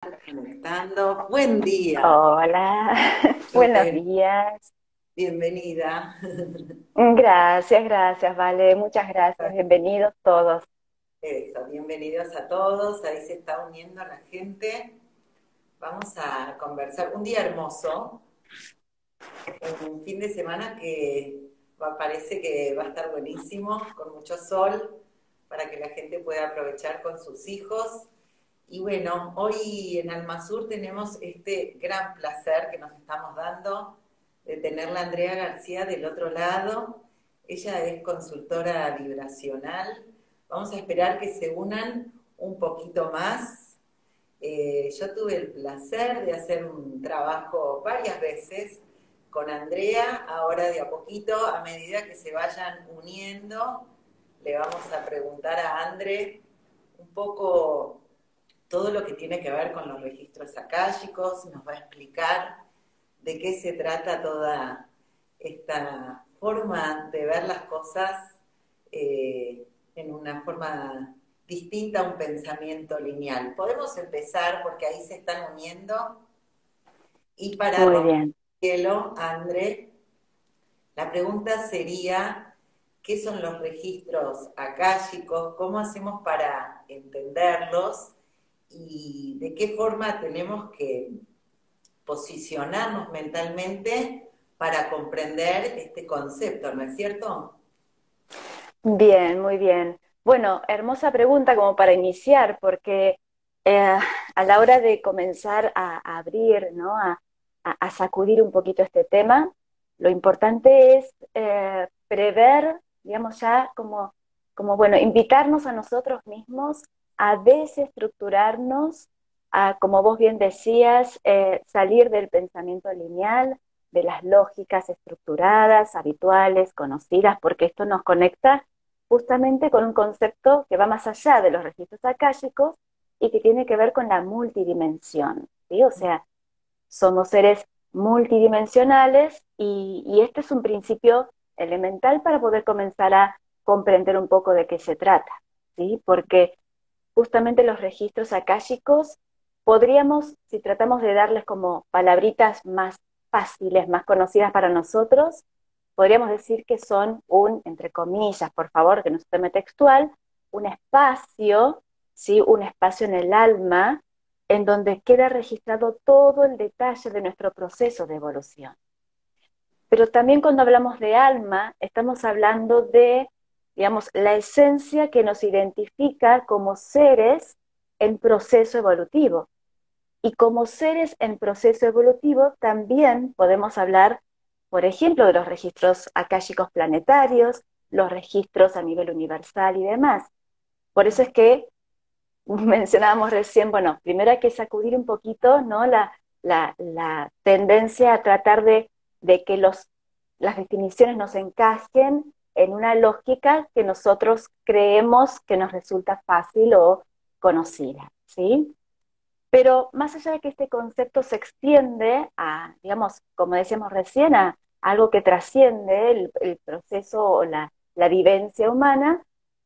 Conectando. Buen día. Hola, buenos Lorena. días. Bienvenida. Gracias, gracias, vale, muchas gracias. Bienvenidos todos. Eso, bienvenidos a todos. Ahí se está uniendo la gente. Vamos a conversar. Un día hermoso, un fin de semana que parece que va a estar buenísimo, con mucho sol, para que la gente pueda aprovechar con sus hijos. Y bueno, hoy en Almasur tenemos este gran placer que nos estamos dando de tenerla Andrea García del otro lado. Ella es consultora vibracional. Vamos a esperar que se unan un poquito más. Yo tuve el placer de hacer un trabajo varias veces con Andrea. Ahora de a poquito, a medida que se vayan uniendo, le vamos a preguntar a André un poco todo lo que tiene que ver con los registros akáshicos, nos va a explicar de qué se trata toda esta forma de ver las cosas en una forma distinta a un pensamiento lineal. Podemos empezar porque ahí se están uniendo y para Muy romper bien. el hielo, André, la pregunta sería, ¿qué son los registros akáshicos? ¿Cómo hacemos para entenderlos? ¿Y de qué forma tenemos que posicionarnos mentalmente para comprender este concepto, ¿no es cierto? Bien, muy bien. Bueno, hermosa pregunta como para iniciar, porque a la hora de comenzar a abrir, ¿no? A sacudir un poquito este tema, lo importante es prever, digamos, ya bueno, invitarnos a nosotros mismos a desestructurarnos, a, como vos bien decías, salir del pensamiento lineal, de las lógicas estructuradas, habituales, conocidas, porque esto nos conecta justamente con un concepto que va más allá de los registros akáshicos y que tiene que ver con la multidimensión, ¿sí? O sea, somos seres multidimensionales y este es un principio elemental para poder comenzar a comprender un poco de qué se trata, ¿sí? Porque justamente los registros akáshicos podríamos, si tratamos de darles como palabritas más fáciles, más conocidas para nosotros, podríamos decir que son un, entre comillas, por favor, que no se tome textual, un espacio, ¿sí? Un espacio en el alma en donde queda registrado todo el detalle de nuestro proceso de evolución. Pero también cuando hablamos de alma, estamos hablando de, digamos, la esencia que nos identifica como seres en proceso evolutivo. Y como seres en proceso evolutivo, también podemos hablar, por ejemplo, de los registros akáshicos planetarios, los registros a nivel universal y demás. Por eso es que mencionábamos recién, bueno, primero hay que sacudir un poquito, ¿no? La tendencia a tratar de que las definiciones nos encajen en una lógica que nosotros creemos que nos resulta fácil o conocida, ¿sí? Pero más allá de que este concepto se extiende a, digamos, como decíamos recién, a algo que trasciende el proceso o la vivencia humana,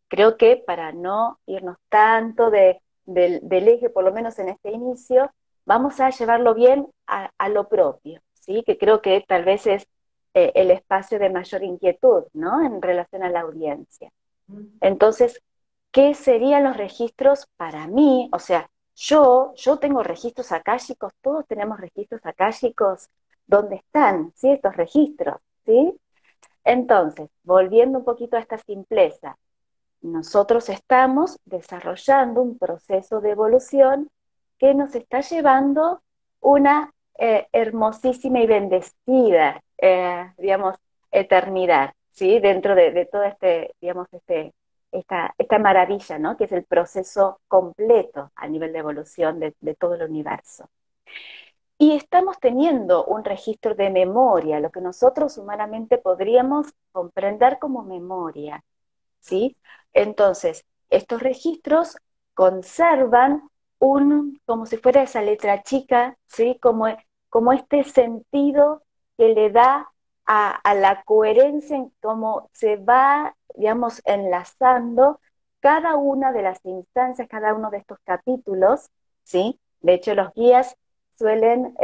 creo que para no irnos tanto del eje, por lo menos en este inicio, vamos a llevarlo bien a lo propio, ¿sí? Que creo que tal vez es el espacio de mayor inquietud, ¿no? En relación a la audiencia. Entonces, ¿qué serían los registros para mí? O sea, yo tengo registros akáshicos, todos tenemos registros akáshicos. ¿Dónde están, sí, estos registros? ¿Sí? Entonces, volviendo un poquito a esta simpleza, nosotros estamos desarrollando un proceso de evolución que nos está llevando una hermosísima y bendecida, digamos, eternidad, ¿sí? Dentro de todo este, digamos, esta maravilla, ¿no? Que es el proceso completo a nivel de evolución de todo el universo. Y estamos teniendo un registro de memoria, lo que nosotros humanamente podríamos comprender como memoria, ¿sí? Entonces, estos registros conservan como si fuera esa letra chica, ¿sí? Como este sentido que le da a la coherencia en cómo se va, digamos, enlazando cada una de las instancias, cada uno de estos capítulos, ¿sí? De hecho, los guías suelen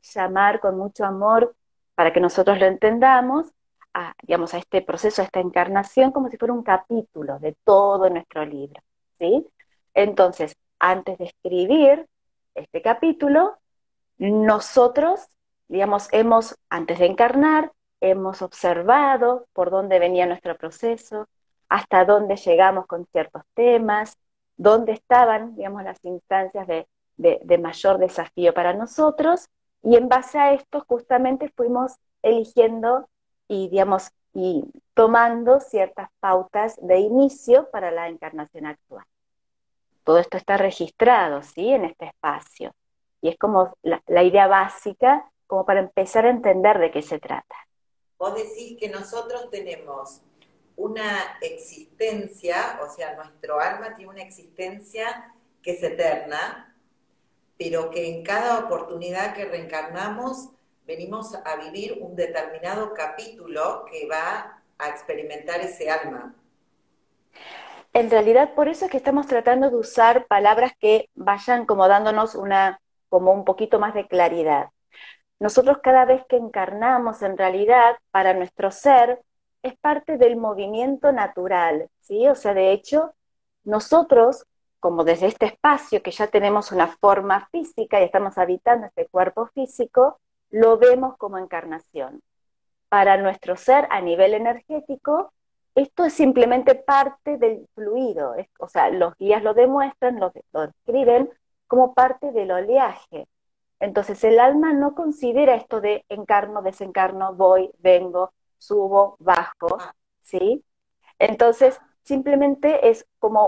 llamar con mucho amor, para que nosotros lo entendamos, a, digamos, a este proceso, a esta encarnación, como si fuera un capítulo de todo nuestro libro, ¿sí? Entonces, antes de escribir este capítulo, nosotros, digamos, antes de encarnar, hemos observado por dónde venía nuestro proceso, hasta dónde llegamos con ciertos temas, dónde estaban, digamos, las instancias de mayor desafío para nosotros, y en base a esto justamente fuimos eligiendo y, digamos, y tomando ciertas pautas de inicio para la encarnación actual. Todo esto está registrado, ¿sí? En este espacio. Y es como la idea básica, como para empezar a entender de qué se trata. Vos decís que nosotros tenemos una existencia, o sea, nuestro alma tiene una existencia que es eterna, pero que en cada oportunidad que reencarnamos venimos a vivir un determinado capítulo que va a experimentar ese alma. En realidad, por eso es que estamos tratando de usar palabras que vayan como dándonos como un poquito más de claridad. Nosotros cada vez que encarnamos, en realidad, para nuestro ser, es parte del movimiento natural, ¿sí? O sea, de hecho, nosotros, como desde este espacio que ya tenemos una forma física y estamos habitando este cuerpo físico, lo vemos como encarnación. Para nuestro ser a nivel energético, esto es simplemente parte del fluido, o sea, los guías lo demuestran, lo describen como parte del oleaje. Entonces el alma no considera esto de encarno, desencarno, voy, vengo, subo, bajo, Ah, ¿sí? Entonces simplemente es como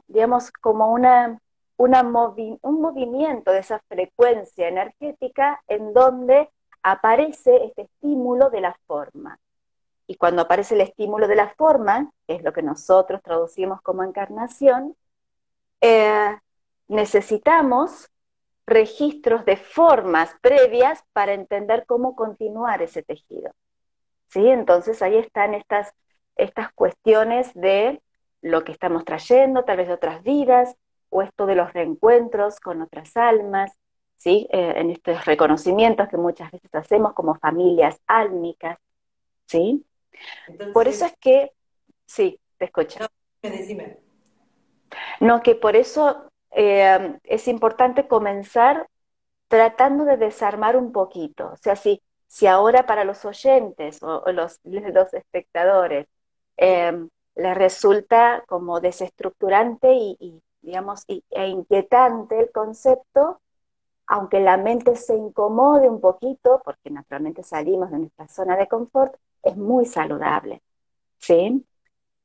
digamos, como un movimiento de esa frecuencia energética en donde aparece este estímulo de la forma. Y cuando aparece el estímulo de la forma, que es lo que nosotros traducimos como encarnación, eh, necesitamos registros de formas previas para entender cómo continuar ese tejido. ¿Sí? Entonces ahí están estas cuestiones de lo que estamos trayendo, tal vez de otras vidas, o esto de los reencuentros con otras almas, ¿sí? En estos reconocimientos que muchas veces hacemos como familias álmicas, ¿sí? Por eso entonces, es que, sí, te escucho. no, decime. No, que por eso es importante comenzar tratando de desarmar un poquito. O sea, si ahora para los oyentes o los espectadores Sí. eh, les resulta como desestructurante digamos, e inquietante el concepto, aunque la mente se incomode un poquito, porque naturalmente salimos de nuestra zona de confort, es muy saludable, ¿sí?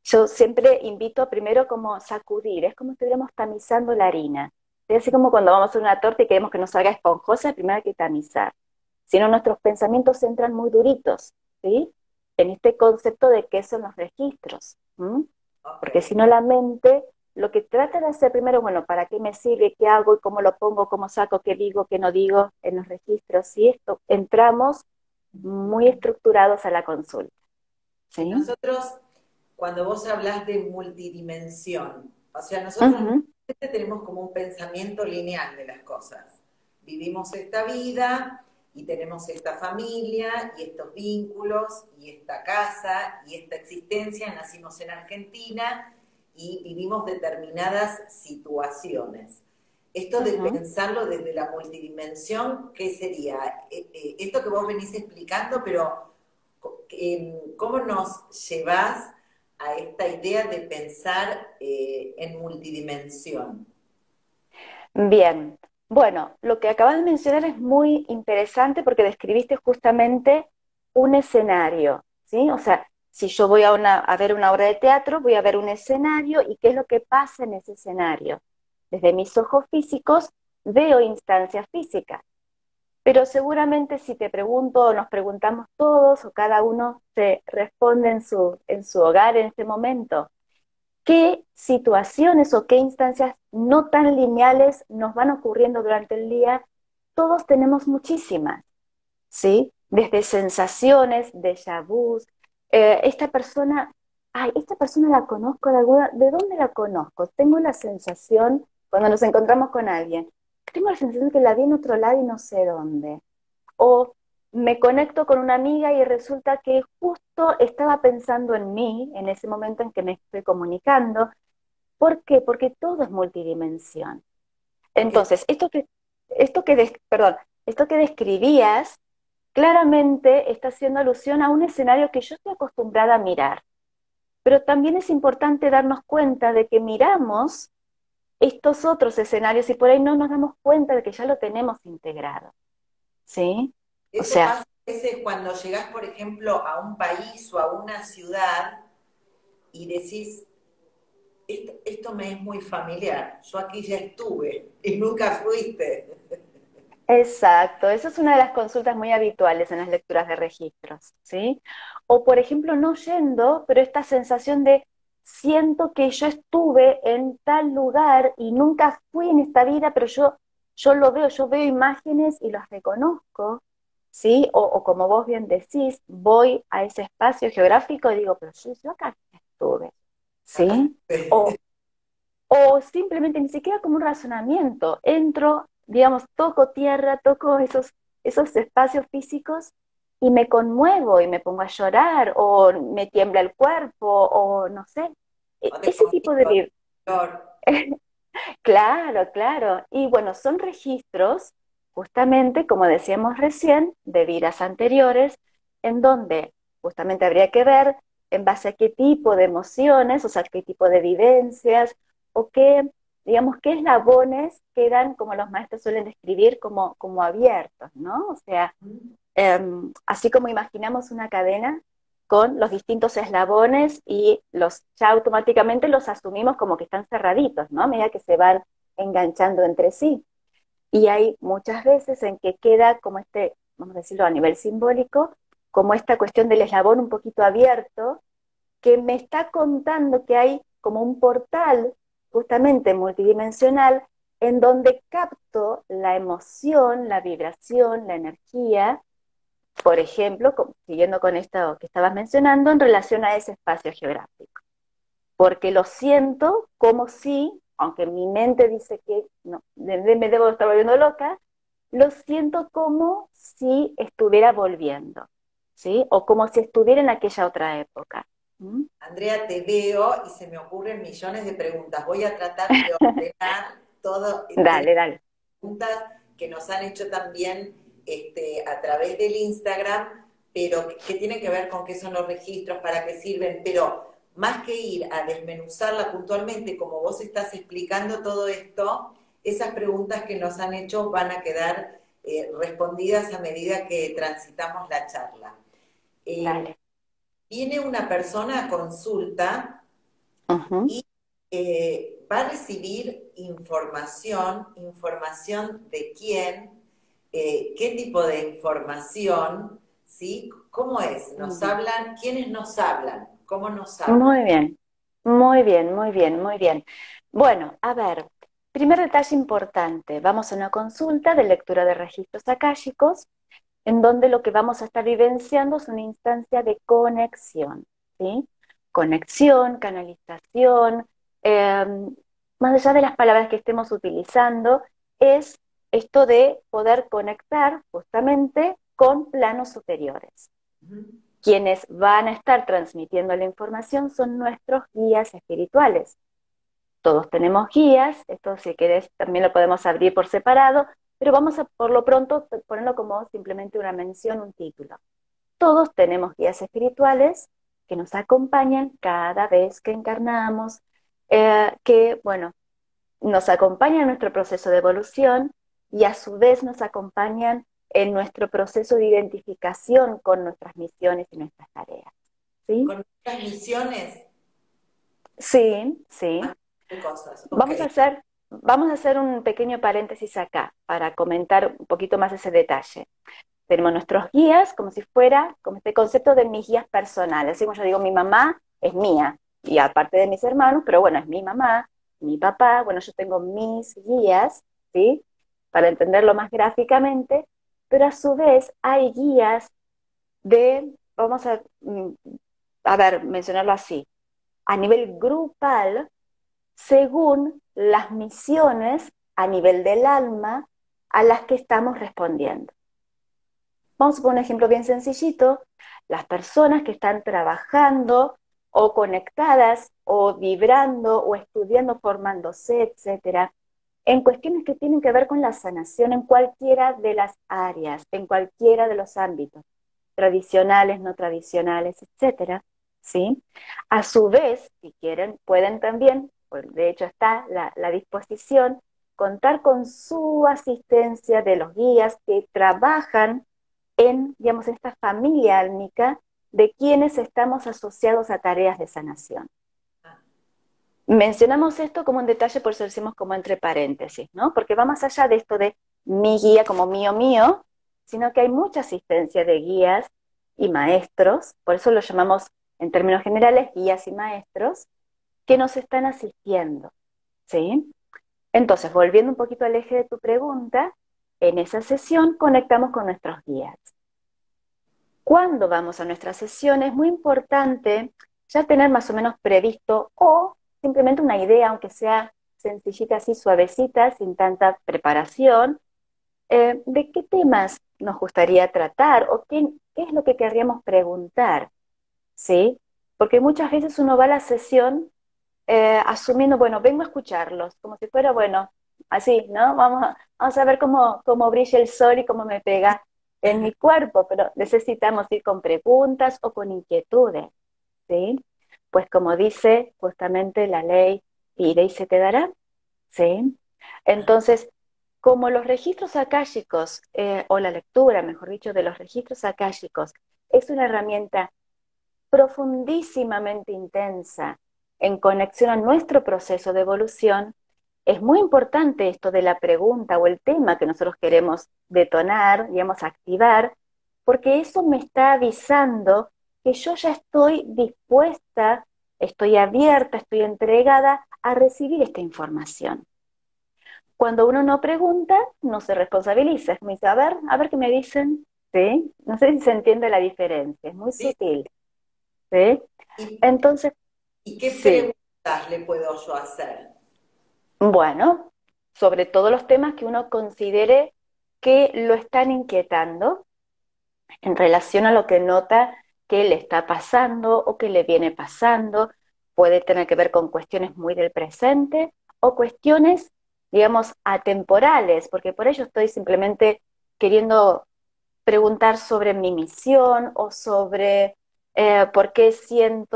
Yo siempre invito primero como sacudir, es como si estuviéramos tamizando la harina. Es así como cuando vamos a hacer una torta y queremos que nos salga esponjosa, primero hay que tamizar. Si no, nuestros pensamientos entran muy duritos, ¿sí? En este concepto de qué son los registros. ¿M? Ok. Porque si no, la mente lo que trata de hacer primero, bueno, ¿para qué me sirve? ¿Qué hago? ¿Y cómo lo pongo? ¿Cómo saco? ¿Qué digo? ¿Qué no digo? En los registros. Y esto, entramos muy estructurados a la consulta, Y ¿sí? nosotros, cuando vos hablas de multidimensión, o sea, nosotros Ujú, tenemos como un pensamiento lineal de las cosas. Vivimos esta vida y tenemos esta familia y estos vínculos y esta casa y esta existencia. Nacimos en Argentina y vivimos determinadas situaciones. Esto de ujú. pensarlo desde la multidimensión, ¿qué sería? Esto que vos venís explicando, pero ¿cómo nos llevas a esta idea de pensar en multidimensión? Bien, bueno, lo que acabas de mencionar es muy interesante porque describiste justamente un escenario, ¿sí? O sea, si yo voy a ver una obra de teatro, voy a ver un escenario y qué es lo que pasa en ese escenario. Desde mis ojos físicos veo instancias físicas, pero seguramente si te pregunto o nos preguntamos todos o cada uno se responde en su hogar en este momento, qué situaciones o qué instancias no tan lineales nos van ocurriendo durante el día, todos tenemos muchísimas, ¿sí? Desde sensaciones, déjà vus, esta persona, ay, esta persona la conozco de alguna, ¿de dónde la conozco? Tengo la sensación, cuando nos encontramos con alguien, tengo la sensación que la vi en otro lado y no sé dónde. O me conecto con una amiga y resulta que justo estaba pensando en mí en ese momento en que me estoy comunicando. ¿Por qué? Porque todo es multidimensión. Porque Entonces, perdón, esto que describías claramente está haciendo alusión a un escenario que yo estoy acostumbrada a mirar. Pero también es importante darnos cuenta de que miramos estos otros escenarios y por ahí no nos damos cuenta de que ya lo tenemos integrado, ¿sí? O eso sea, pasa a veces cuando llegás, por ejemplo, a un país o a una ciudad y decís, esto me es muy familiar, yo aquí ya estuve y nunca fuiste. exacto, esa es una de las consultas muy habituales en las lecturas de registros, ¿sí? O por ejemplo, no yendo, pero esta sensación de siento que yo estuve en tal lugar y nunca fui en esta vida, pero yo lo veo, yo veo imágenes y los reconozco, ¿sí? O como vos bien decís, voy a ese espacio geográfico y digo, pero yo acá estuve, Acá ¿sí? estuve. O simplemente ni siquiera como un razonamiento. Entro, digamos, toco tierra, toco esos espacios físicos y me conmuevo y me pongo a llorar o me tiembla el cuerpo o no sé. O te Ese tipo de conmigo, dolor. claro, claro. Y bueno, son registros, justamente, como decíamos recién, de vidas anteriores, en donde justamente habría que ver en base a qué tipo de emociones, o sea, qué tipo de vivencias, o qué, digamos, qué eslabones quedan, como los maestros suelen describir, como abiertos, ¿no? O sea, así como imaginamos una cadena con los distintos eslabones y ya automáticamente los asumimos como que están cerraditos, ¿no? A medida que se van enganchando entre sí. Y hay muchas veces en que queda como vamos a decirlo a nivel simbólico, como esta cuestión del eslabón un poquito abierto, que me está contando que hay como un portal justamente multidimensional en donde capto la emoción, la vibración, la energía, por ejemplo, siguiendo con esto que estabas mencionando, en relación a ese espacio geográfico. Porque lo siento como si, aunque mi mente dice que no, me debo estar volviendo loca, lo siento como si estuviera volviendo, ¿sí? O como si estuviera en aquella otra época. ¿Mm? Andrea, te veo y se me ocurren millones de preguntas. Voy a tratar de ordenar todo. Tenemos Dale, dale. preguntas que nos han hecho también a través del Instagram, pero que tienen que ver con qué son los registros, para qué sirven, pero más que ir a desmenuzarla puntualmente, como vos estás explicando todo esto, esas preguntas que nos han hecho van a quedar respondidas a medida que transitamos la charla. Eh, Dale. Viene una persona a consulta Ujú. y va a recibir información de quién, qué tipo de información, ¿sí? ¿Cómo es? ¿Nos Mm. hablan? ¿Quiénes nos hablan? ¿Cómo nos hablan? Muy bien, muy bien, muy bien, muy bien. Bueno, a ver, primer detalle importante, vamos a una consulta de lectura de registros akáshicos, en donde lo que vamos a estar vivenciando es una instancia de conexión, ¿sí? Conexión, canalización, eh, más allá de las palabras que estemos utilizando, es esto de poder conectar justamente con planos superiores. Ujú. Quienes van a estar transmitiendo la información son nuestros guías espirituales. Todos tenemos guías, esto si querés también lo podemos abrir por separado, pero vamos a por lo pronto ponerlo como simplemente una mención, un título. Todos tenemos guías espirituales que nos acompañan cada vez que encarnamos, que, bueno, nos acompañan en nuestro proceso de evolución y a su vez nos acompañan en nuestro proceso de identificación con nuestras misiones y nuestras tareas. ¿Sí? Con estas misiones, Sí, sí. qué cosas, ok. Vamos a hacer un pequeño paréntesis acá para comentar un poquito más ese detalle. Tenemos nuestros guías como si fuera, como este concepto de mis guías personales. Así como yo digo, mi mamá es mía, y aparte de mis hermanos, pero bueno, es mi mamá, mi papá, bueno, yo tengo mis guías, ¿sí? Para entenderlo más gráficamente, pero a su vez hay guías vamos a ver, mencionarlo así, a nivel grupal, según las misiones a nivel del alma a las que estamos respondiendo. Vamos a poner un ejemplo bien sencillito. Las personas que están trabajando o conectadas o vibrando o estudiando, formándose, etcétera, en cuestiones que tienen que ver con la sanación en cualquiera de las áreas, en cualquiera de los ámbitos, tradicionales, no tradicionales, etcétera, ¿sí? A su vez, si quieren, pueden también, pues de hecho está la disposición, contar con su asistencia de los guías que trabajan en, digamos, esta familia álmica de quienes estamos asociados a tareas de sanación. Mencionamos esto como un detalle, por eso decimos como entre paréntesis, ¿no? Porque va más allá de esto de mi guía como mío mío, sino que hay mucha asistencia de guías y maestros, por eso lo llamamos en términos generales guías y maestros, que nos están asistiendo, ¿sí? Entonces, volviendo un poquito al eje de tu pregunta, en esa sesión conectamos con nuestros guías. Cuando vamos a nuestra sesión es muy importante ya tener más o menos previsto o simplemente una idea, aunque sea sencillita, así suavecita, sin tanta preparación, de qué temas nos gustaría tratar o qué es lo que querríamos preguntar, ¿sí? Porque muchas veces uno va a la sesión asumiendo, bueno, vengo a escucharlos, como si fuera, bueno, así, ¿no? Vamos a ver cómo brilla el sol y cómo me pega en mi cuerpo, pero necesitamos ir con preguntas o con inquietudes, ¿sí? Pues como dice justamente la ley, pide y se te dará, ¿sí? Entonces, como los registros akáshicos, o la lectura, mejor dicho, de los registros akáshicos, es una herramienta profundísimamente intensa en conexión a nuestro proceso de evolución, es muy importante esto de la pregunta o el tema que nosotros queremos detonar, digamos, activar, porque eso me está avisando que yo ya estoy dispuesta, estoy abierta, estoy entregada a recibir esta información. Cuando uno no pregunta, no se responsabiliza. Es como dice, a ver qué me dicen, ¿sí? No sé si se entiende la diferencia, es muy ¿Sí? sutil, ¿sí? ¿Y, Entonces, y qué sí, preguntas le puedo yo hacer? bueno, sobre todos los temas que uno considere que lo están inquietando en relación a lo que nota que le está pasando o que le viene pasando, puede tener que ver con cuestiones muy del presente o cuestiones, digamos, atemporales, porque por ello estoy simplemente queriendo preguntar sobre mi misión o sobre por qué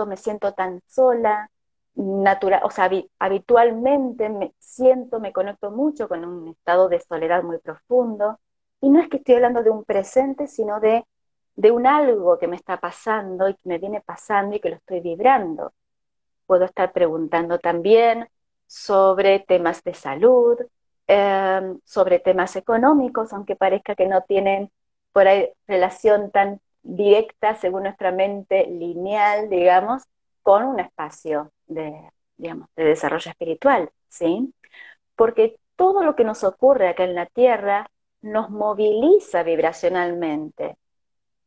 me siento tan sola, natural, o sea, habitualmente me conecto mucho con un estado de soledad muy profundo, y no es que estoy hablando de un presente, sino de un algo que me está pasando y que me viene pasando y que lo estoy vibrando. Puedo estar preguntando también sobre temas de salud, sobre temas económicos, aunque parezca que no tienen por ahí relación tan directa, según nuestra mente lineal, digamos, con un espacio digamos, de desarrollo espiritual, ¿sí? Porque todo lo que nos ocurre acá en la Tierra nos moviliza vibracionalmente.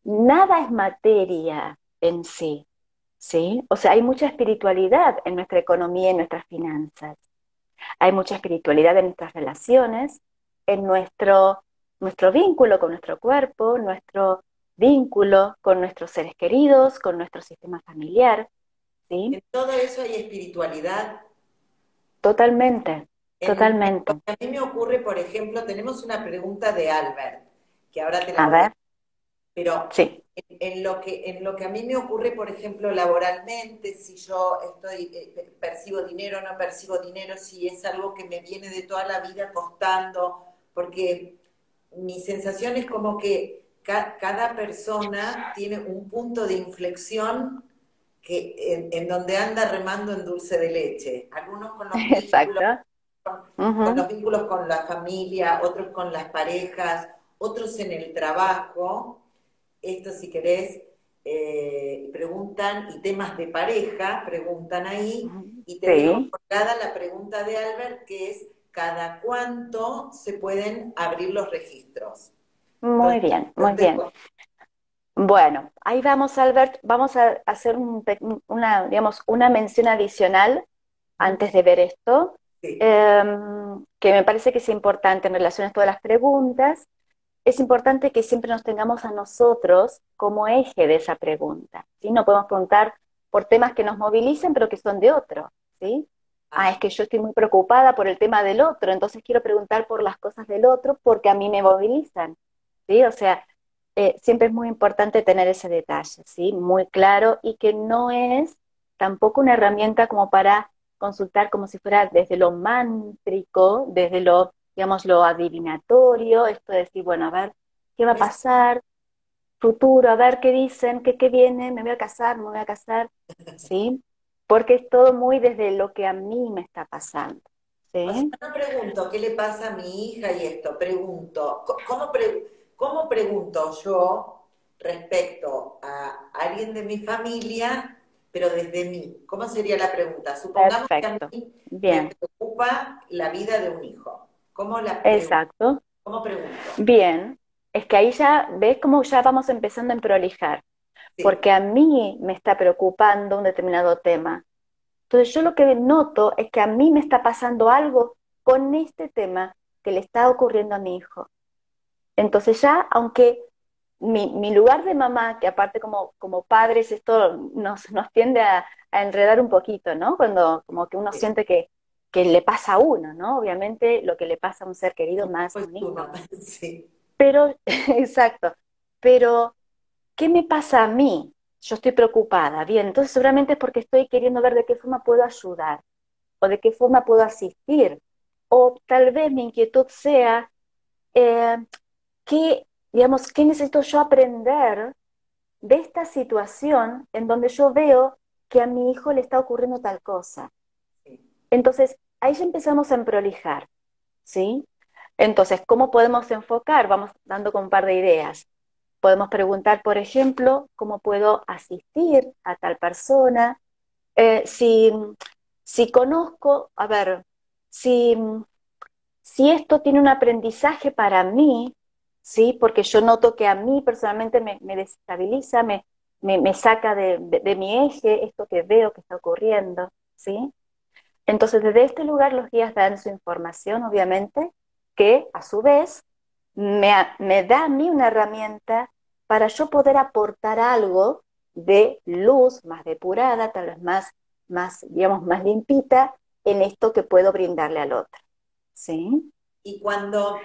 Nada es materia en sí, ¿sí? O sea, hay mucha espiritualidad en nuestra economía y en nuestras finanzas. Hay mucha espiritualidad en nuestras relaciones, en nuestro vínculo con nuestro cuerpo, nuestro vínculo con nuestros seres queridos, con nuestro sistema familiar, ¿sí? En todo eso hay espiritualidad. Totalmente, En lo totalmente. que a mí me ocurre, por ejemplo, tenemos una pregunta de Albert, que ahora te la A voy a... ver, Pero sí, en lo que a mí me ocurre, por ejemplo, laboralmente, si yo percibo dinero o no percibo dinero, si es algo que me viene de toda la vida costando, porque mi sensación es como que cada persona tiene un punto de inflexión en donde anda remando en dulce de leche. Algunos con los vínculos, exacto. con Ujú. los vínculos con la familia, otros con las parejas, otros en el trabajo. Esto, si querés, preguntan, y temas de pareja, preguntan ahí, y te dejo Sí, colgada la pregunta de Albert, que es, ¿cada cuánto se pueden abrir los registros? muy Entonces, bien, yo muy te bien. Bueno, ahí vamos, Albert, vamos a hacer digamos, una mención adicional antes de ver esto, Sí. que me parece que es importante en relación a todas las preguntas. Es importante que siempre nos tengamos a nosotros como eje de esa pregunta, ¿sí? No podemos preguntar por temas que nos movilicen, pero que son de otro, ¿sí? Ah, es Ah, que yo estoy muy preocupada por el tema del otro, entonces quiero preguntar por las cosas del otro porque a mí me movilizan, ¿sí? O sea, siempre es muy importante tener ese detalle, ¿sí? Muy claro y que no es tampoco una herramienta como para consultar como si fuera desde lo mántrico, desde lo, digamos, lo adivinatorio, esto de decir, bueno, a ver, ¿qué va a no es- pasar? Futuro, a ver qué dicen, qué viene, me voy a casar, me voy a casar, ¿sí? Porque es todo muy desde lo que a mí me está pasando, o sea, ¿sí? no pregunto qué le pasa a mi hija y esto, pregunto, ¿cómo pregunto yo respecto a alguien de mi familia, pero desde mí? ¿Cómo sería la pregunta? Supongamos que a Perfecto, mí me bien, preocupa la vida de un hijo. ¿Cómo la pregunto? exacto, ¿Cómo pregunto? bien. Es que ahí ya, ¿ves cómo ya vamos empezando a prolijar? Sí, Porque a mí me está preocupando un determinado tema. Entonces yo lo que noto es que a mí me está pasando algo con este tema que le está ocurriendo a mi hijo. Entonces ya, aunque mi lugar de mamá, que aparte como padres esto nos tiende a enredar un poquito, ¿no? Cuando como que uno sí. siente que le pasa a uno, ¿no? Obviamente lo que le pasa a un ser querido más a Pues un hijo. uno, sí. Pero, exacto, pero ¿qué me pasa a mí? Yo estoy preocupada. Bien, entonces seguramente es porque estoy queriendo ver de qué forma puedo ayudar o de qué forma puedo asistir. O tal vez mi inquietud sea eh, qué, digamos, qué necesito yo aprender de esta situación en donde yo veo que a mi hijo le está ocurriendo tal cosa. Sí. Entonces, ahí ya empezamos a prolijar, ¿sí? Entonces, ¿cómo podemos enfocar? Vamos dando con un par de ideas. Podemos preguntar, por ejemplo, cómo puedo asistir a tal persona. Si, si conozco, a ver, si, si esto tiene un aprendizaje para mí, ¿sí? Porque yo noto que a mí personalmente me desestabiliza, me saca de mi eje esto que veo que está ocurriendo, ¿sí? Entonces, desde este lugar los guías dan su información, obviamente, que a su vez me da a mí una herramienta para yo poder aportar algo de luz más depurada, tal vez más, digamos, más limpita en esto que puedo brindarle al otro. ¿Sí? Y cuando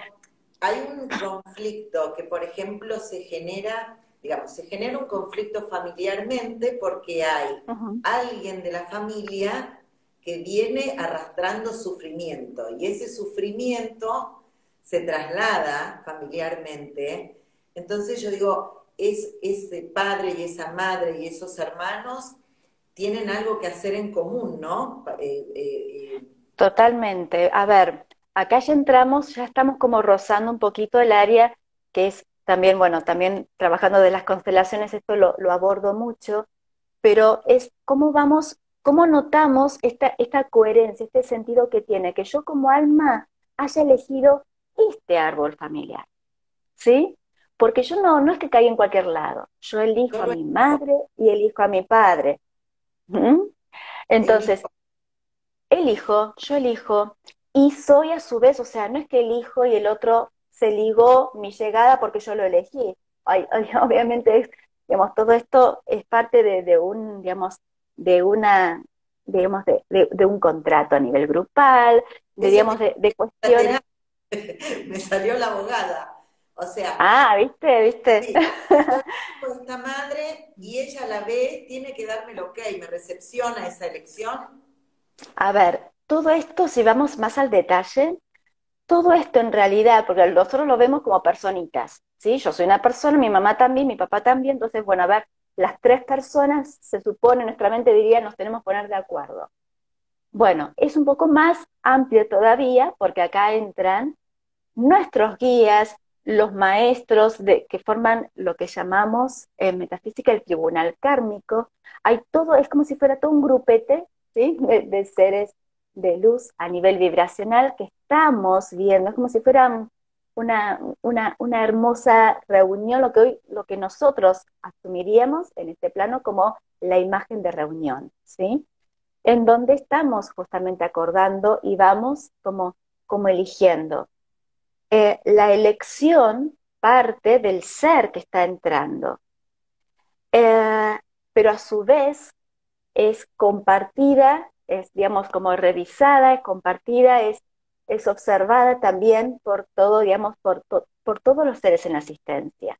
hay un conflicto que, por ejemplo, se genera, digamos, se genera un conflicto familiarmente porque hay Ujú. alguien de la familia que viene arrastrando sufrimiento y ese sufrimiento se traslada familiarmente. Entonces yo digo, ese padre y esa madre y esos hermanos tienen algo que hacer en común, ¿no? Totalmente. A ver, acá ya entramos, ya estamos como rozando un poquito el área que es también, bueno, también trabajando de las constelaciones, esto lo abordo mucho, pero es cómo vamos, cómo notamos esta coherencia, este sentido que tiene, que yo como alma haya elegido este árbol familiar, ¿sí? Porque yo no es que caiga en cualquier lado, yo elijo a Solo mi madre y elijo a mi padre. ¿Mm? Entonces, elijo. yo elijo, y soy a su vez, o sea, no es que elijo y el otro se ligó mi llegada porque yo lo elegí. Obviamente, digamos, todo esto es parte de un, digamos, de una, digamos, de un contrato a nivel grupal, de, Eso digamos, te de la cuestiones. terapia, me salió la abogada. O sea, Ah, ¿viste? ¿Viste? sí, yo elijo esta madre y ella la ve, tiene que darme el ok, me recepciona esa elección. A ver, todo esto, si vamos más al detalle, todo esto en realidad, porque nosotros lo vemos como personitas, ¿sí? Yo soy una persona, mi mamá también, mi papá también, entonces, bueno, a ver, las tres personas, se supone, nuestra mente diría, nos tenemos que poner de acuerdo. Bueno, es un poco más amplio todavía, porque acá entran nuestros guías, los maestros que forman lo que llamamos en metafísica el tribunal kármico. Hay todo, es como si fuera todo un grupete, ¿sí? De seres de luz a nivel vibracional que estamos viendo, es como si fuera una hermosa reunión, lo que nosotros asumiríamos en este plano como la imagen de reunión, ¿sí? en donde estamos justamente acordando y vamos como eligiendo. La elección parte del ser que está entrando, eh, pero a su vez es compartida, es, digamos, como revisada, es compartida, es observada también por todo, digamos, por todos los seres en la asistencia.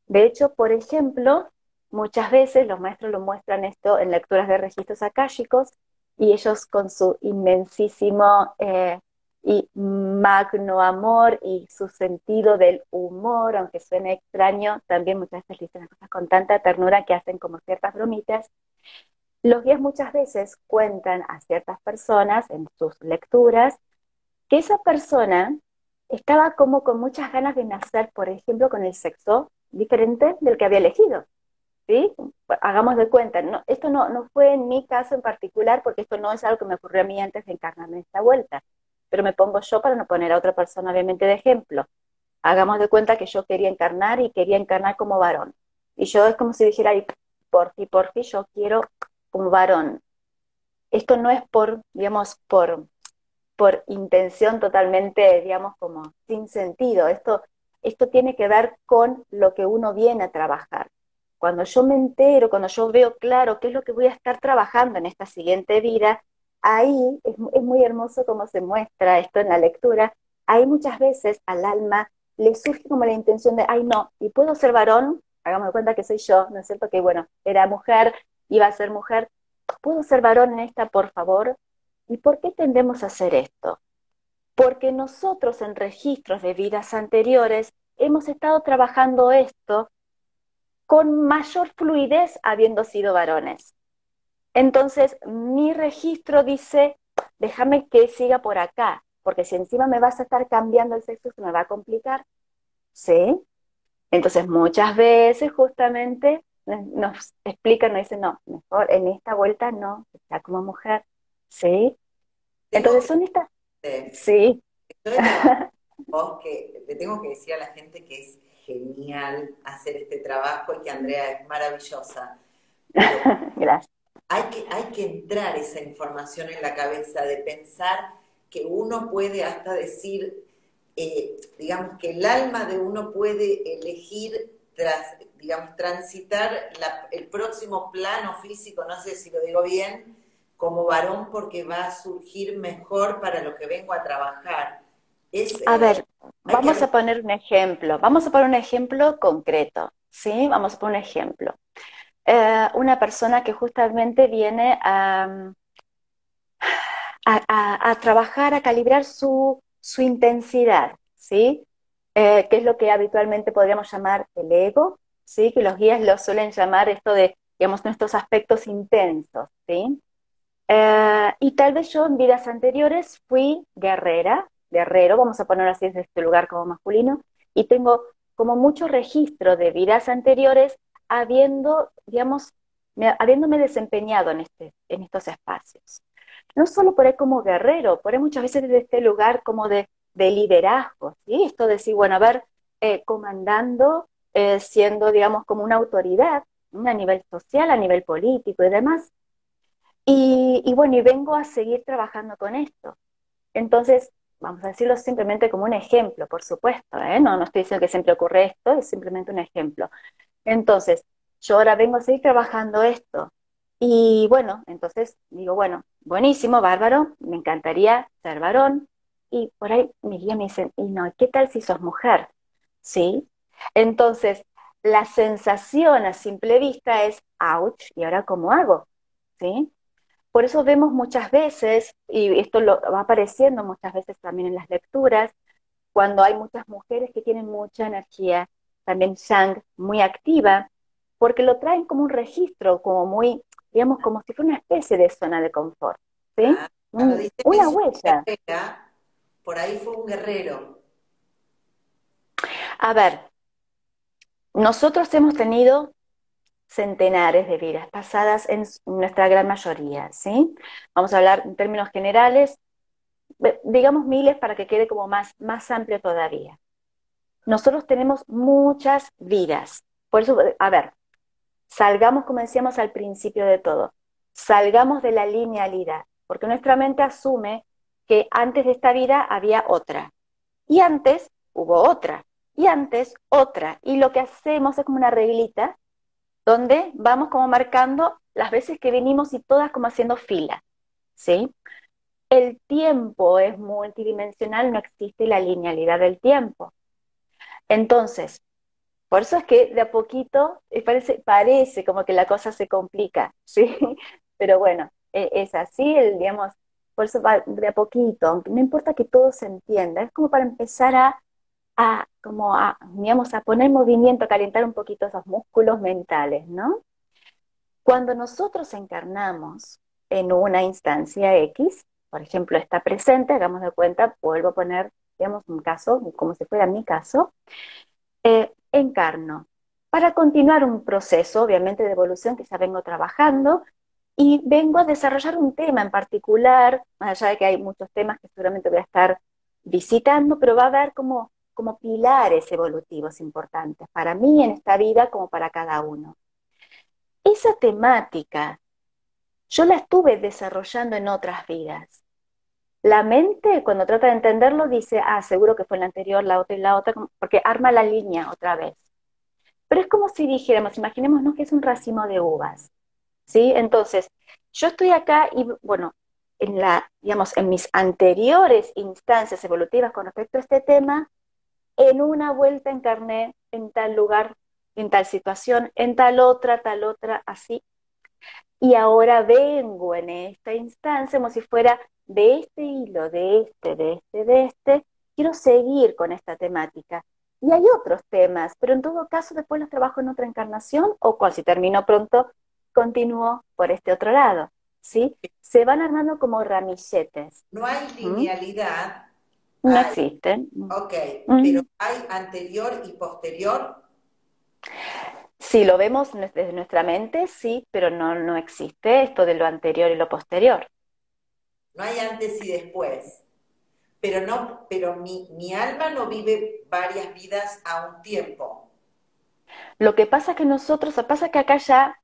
De hecho, por ejemplo, muchas veces los maestros lo muestran esto en lecturas de registros akáshicos y ellos con su inmensísimo y magno amor y su sentido del humor, aunque suene extraño, también muchas veces dicen las cosas con tanta ternura que hacen como ciertas bromitas. Los guías muchas veces cuentan a ciertas personas en sus lecturas que esa persona estaba como con muchas ganas de nacer, por ejemplo, con el sexo diferente del que había elegido, ¿sí? Hagamos de cuenta, no, esto no fue en mi caso en particular, porque esto no es algo que me ocurrió a mí antes de encarnarme en esta vuelta, pero me pongo yo para no poner a otra persona, obviamente, de ejemplo. Hagamos de cuenta que yo quería encarnar y quería encarnar como varón. Y yo es como si dijera, ay, por fin, yo quiero como varón. Esto no es por, digamos, por intención totalmente, digamos, como sin sentido. Esto tiene que ver con lo que uno viene a trabajar. Cuando yo me entero, cuando yo veo claro qué es lo que voy a estar trabajando en esta siguiente vida, ahí es muy hermoso cómo se muestra esto en la lectura. Ahí muchas veces al alma le surge como la intención de, ay no, y puedo ser varón, hagamos de cuenta que soy yo, ¿no es cierto? Que bueno, era mujer, iba a ser mujer, ¿puedo ser varón en esta, por favor? ¿Y por qué tendemos a hacer esto? Porque nosotros en registros de vidas anteriores hemos estado trabajando esto con mayor fluidez habiendo sido varones. Entonces, mi registro dice, déjame que siga por acá, porque si encima me vas a estar cambiando el sexo, se me va a complicar, ¿sí? Entonces, muchas veces justamente nos explican, nos dicen, no, mejor en esta vuelta no, está como mujer, ¿sí? Tengo Entonces que son estas, decirte, sí, yo he trabajado con vos que le tengo que decir a la gente que es genial hacer este trabajo y que Andrea es maravillosa, pero gracias. hay que entrar esa información en la cabeza de pensar que uno puede hasta decir, digamos, que el alma de uno puede elegir, digamos, transitar el próximo plano físico, no sé si lo digo bien, como varón porque va a surgir mejor para lo que vengo a trabajar. Es, A ver, hay que vamos a poner un ejemplo, vamos a poner un ejemplo concreto, ¿sí? Vamos a poner un ejemplo. Una persona que justamente viene a trabajar, a calibrar su intensidad, ¿sí? Que es lo que habitualmente podríamos llamar el ego, ¿sí? Que los guías lo suelen llamar esto de, digamos, nuestros aspectos intensos, ¿sí? Y tal vez yo en vidas anteriores fui guerrera, guerrero, vamos a ponerlo así desde este lugar como masculino, y tengo como mucho registro de vidas anteriores habiendo, digamos, habiéndome desempeñado en estos espacios. No solo por ahí como guerrero, por ahí muchas veces desde este lugar como de liderazgo, ¿sí? Esto de decir, bueno, a ver, comandando, siendo, digamos, como una autoridad, ¿no? A nivel social, a nivel político y demás. Y bueno, y vengo a seguir trabajando con esto. Entonces, vamos a decirlo simplemente como un ejemplo, por supuesto, ¿eh? No estoy diciendo que siempre ocurre esto, es simplemente un ejemplo. Entonces, yo ahora vengo a seguir trabajando esto. Y bueno, entonces digo, bueno, buenísimo, bárbaro, me encantaría ser varón. Y por ahí mi guía me dice, y no, ¿qué tal si sos mujer? ¿Sí? Entonces, la sensación a simple vista es, ouch, ¿y ahora cómo hago? ¿Sí? Por eso vemos muchas veces, y esto va apareciendo muchas veces también en las lecturas, cuando hay muchas mujeres que tienen mucha energía, también Yang, muy activa, porque lo traen como un registro, como muy, digamos, como si fuera una especie de zona de confort, ¿sí? cuando dice Una es una huella. guerrera, por ahí fue un guerrero. A ver, nosotros hemos tenido centenares de vidas pasadas en nuestra gran mayoría, ¿sí? Vamos a hablar en términos generales, digamos miles para que quede como más amplio todavía. Nosotros tenemos muchas vidas. Por eso, a ver, salgamos, como decíamos al principio de todo. salgamos de la linealidad, porque nuestra mente asume que antes de esta vida había otra, y antes hubo otra, y antes otra, y lo que hacemos es como una reglita, donde vamos como marcando las veces que venimos y todas como haciendo fila, ¿sí? El tiempo es multidimensional, no existe la linealidad del tiempo. Entonces, por eso es que de a poquito parece como que la cosa se complica, ¿sí? Pero bueno, es así, digamos, por eso va de a poquito, aunque no importa que todo se entienda, es como para empezar digamos, a poner en movimiento, a calentar un poquito esos músculos mentales, ¿no? Cuando nosotros encarnamos en una instancia X, por ejemplo, está presente, hagamos de cuenta, vuelvo a poner, digamos, un caso, como si fuera mi caso, encarno para continuar un proceso, obviamente, de evolución que ya vengo trabajando y vengo a desarrollar un tema en particular, más allá de que hay muchos temas que seguramente voy a estar visitando, pero va a haber como pilares evolutivos importantes para mí en esta vida como para cada uno. Esa temática yo la estuve desarrollando en otras vidas. La mente, cuando trata de entenderlo, dice, seguro que fue en la anterior, la otra y la otra, porque arma la línea otra vez. Pero es como si dijéramos, imaginémonos que es un racimo de uvas, ¿sí? Entonces, yo estoy acá y, bueno, digamos, en mis anteriores instancias evolutivas con respecto a este tema, en una vuelta encarné en tal lugar, en tal situación, en tal otra, así. Y ahora vengo en esta instancia como si fuera de este hilo, de este, quiero seguir con esta temática. Y hay otros temas, pero en todo caso después los trabajo en otra encarnación o si termino pronto, continúo por este otro lado, ¿sí? Se van armando como ramilletes. No hay ¿Mm? linealidad, No hay, existen. ok, pero Mm. hay anterior y posterior. Si lo vemos desde nuestra mente, sí, pero no existe esto de lo anterior y lo posterior. No hay antes y después. Pero no, pero mi alma no vive varias vidas a un tiempo. Lo que pasa es que pasa que acá ya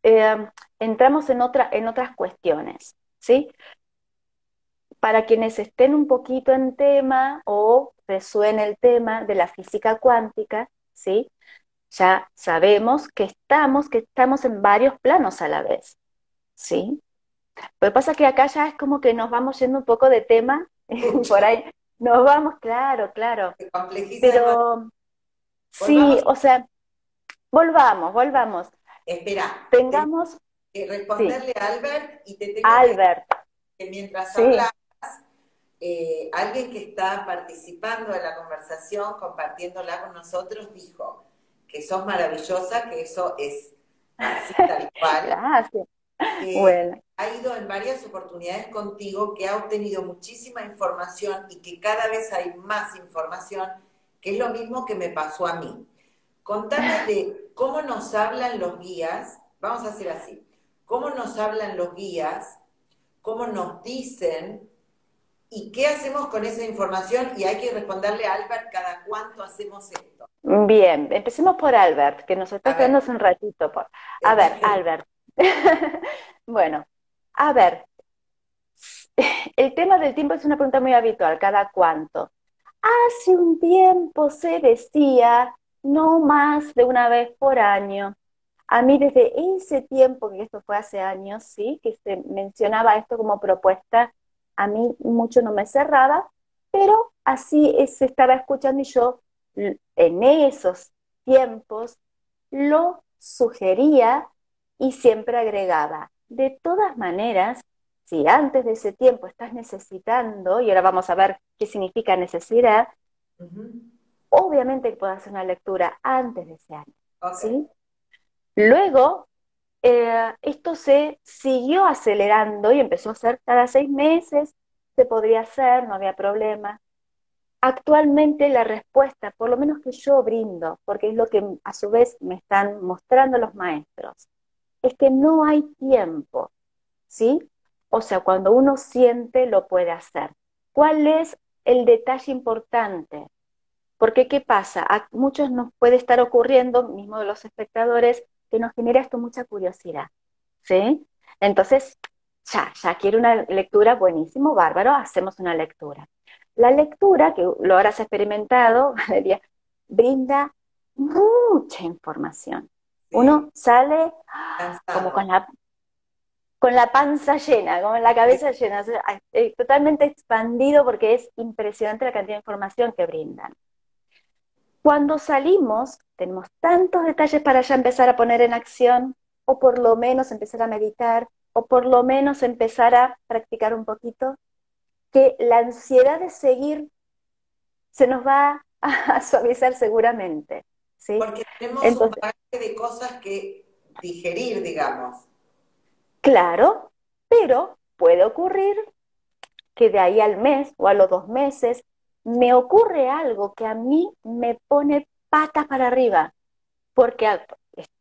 eh, entramos en otras cuestiones, ¿sí? Para quienes estén un poquito en tema o resuene el tema de la física cuántica, ¿sí? Ya sabemos que estamos en varios planos a la vez, ¿sí? Lo que pasa es que acá ya es como que nos vamos yendo un poco de tema, por Mucho. ahí nos vamos, claro, claro, Se complejiza demasiado. pero sí, Volvamos, o sea, volvamos, espera, tengo tengamos, que sí, responderle a Albert y te tengo que decir Albert, que mientras sí, hablas, alguien que está participando de la conversación, compartiéndola con nosotros, dijo que sos maravillosa, que eso es así tal cual, gracias. que Bueno, ha ido en varias oportunidades contigo, que ha obtenido muchísima información y que cada vez hay más información, que es lo mismo que me pasó a mí. Contame de cómo nos hablan los guías, vamos a hacer así, cómo nos hablan los guías, cómo nos dicen y qué hacemos con esa información y hay que responderle a Albert cada cuánto hacemos esto. bien, empecemos por Albert, que nos está A ver, esperando hace un ratito. A está ver, bien. Albert. Bueno, a ver, el tema del tiempo es una pregunta muy habitual, ¿cada cuánto? Hace un tiempo se decía no más de una vez por año. A mí desde ese tiempo, que esto fue hace años, sí, que se mencionaba esto como propuesta, a mí mucho no me cerraba, pero así se estaba escuchando y yo en esos tiempos lo sugería y siempre agregaba. De todas maneras, si antes de ese tiempo estás necesitando, y ahora vamos a ver qué significa necesidad, Ujú. obviamente que puedes hacer una lectura antes de ese año, Ok. ¿sí? Luego, esto se siguió acelerando y empezó a hacer cada 6 meses, se podría hacer, no había problema. Actualmente la respuesta, por lo menos que yo brindo, porque es lo que a su vez me están mostrando los maestros, es que no hay tiempo, ¿sí? O sea, cuando uno siente, lo puede hacer. ¿Cuál es el detalle importante? Porque, ¿qué pasa? A muchos nos puede estar ocurriendo, mismo de los espectadores, que nos genera esto mucha curiosidad, ¿sí? Entonces, ya quiero una lectura, buenísimo, bárbaro, hacemos una lectura. La lectura, que lo habrás experimentado, Valeria, brinda mucha información. Sí, Uno sale como cansado. con la panza llena, con la cabeza llena, o sea, totalmente expandido porque es impresionante la cantidad de información que brindan. Cuando salimos, tenemos tantos detalles para ya empezar a poner en acción, o por lo menos empezar a meditar, o por lo menos empezar a practicar un poquito, que la ansiedad de seguir se nos va a suavizar seguramente, ¿sí? Porque tenemos un Entonces, bagaje de cosas que digerir, digamos. claro, pero puede ocurrir que de ahí al mes o a los 2 meses me ocurre algo que a mí me pone patas para arriba, porque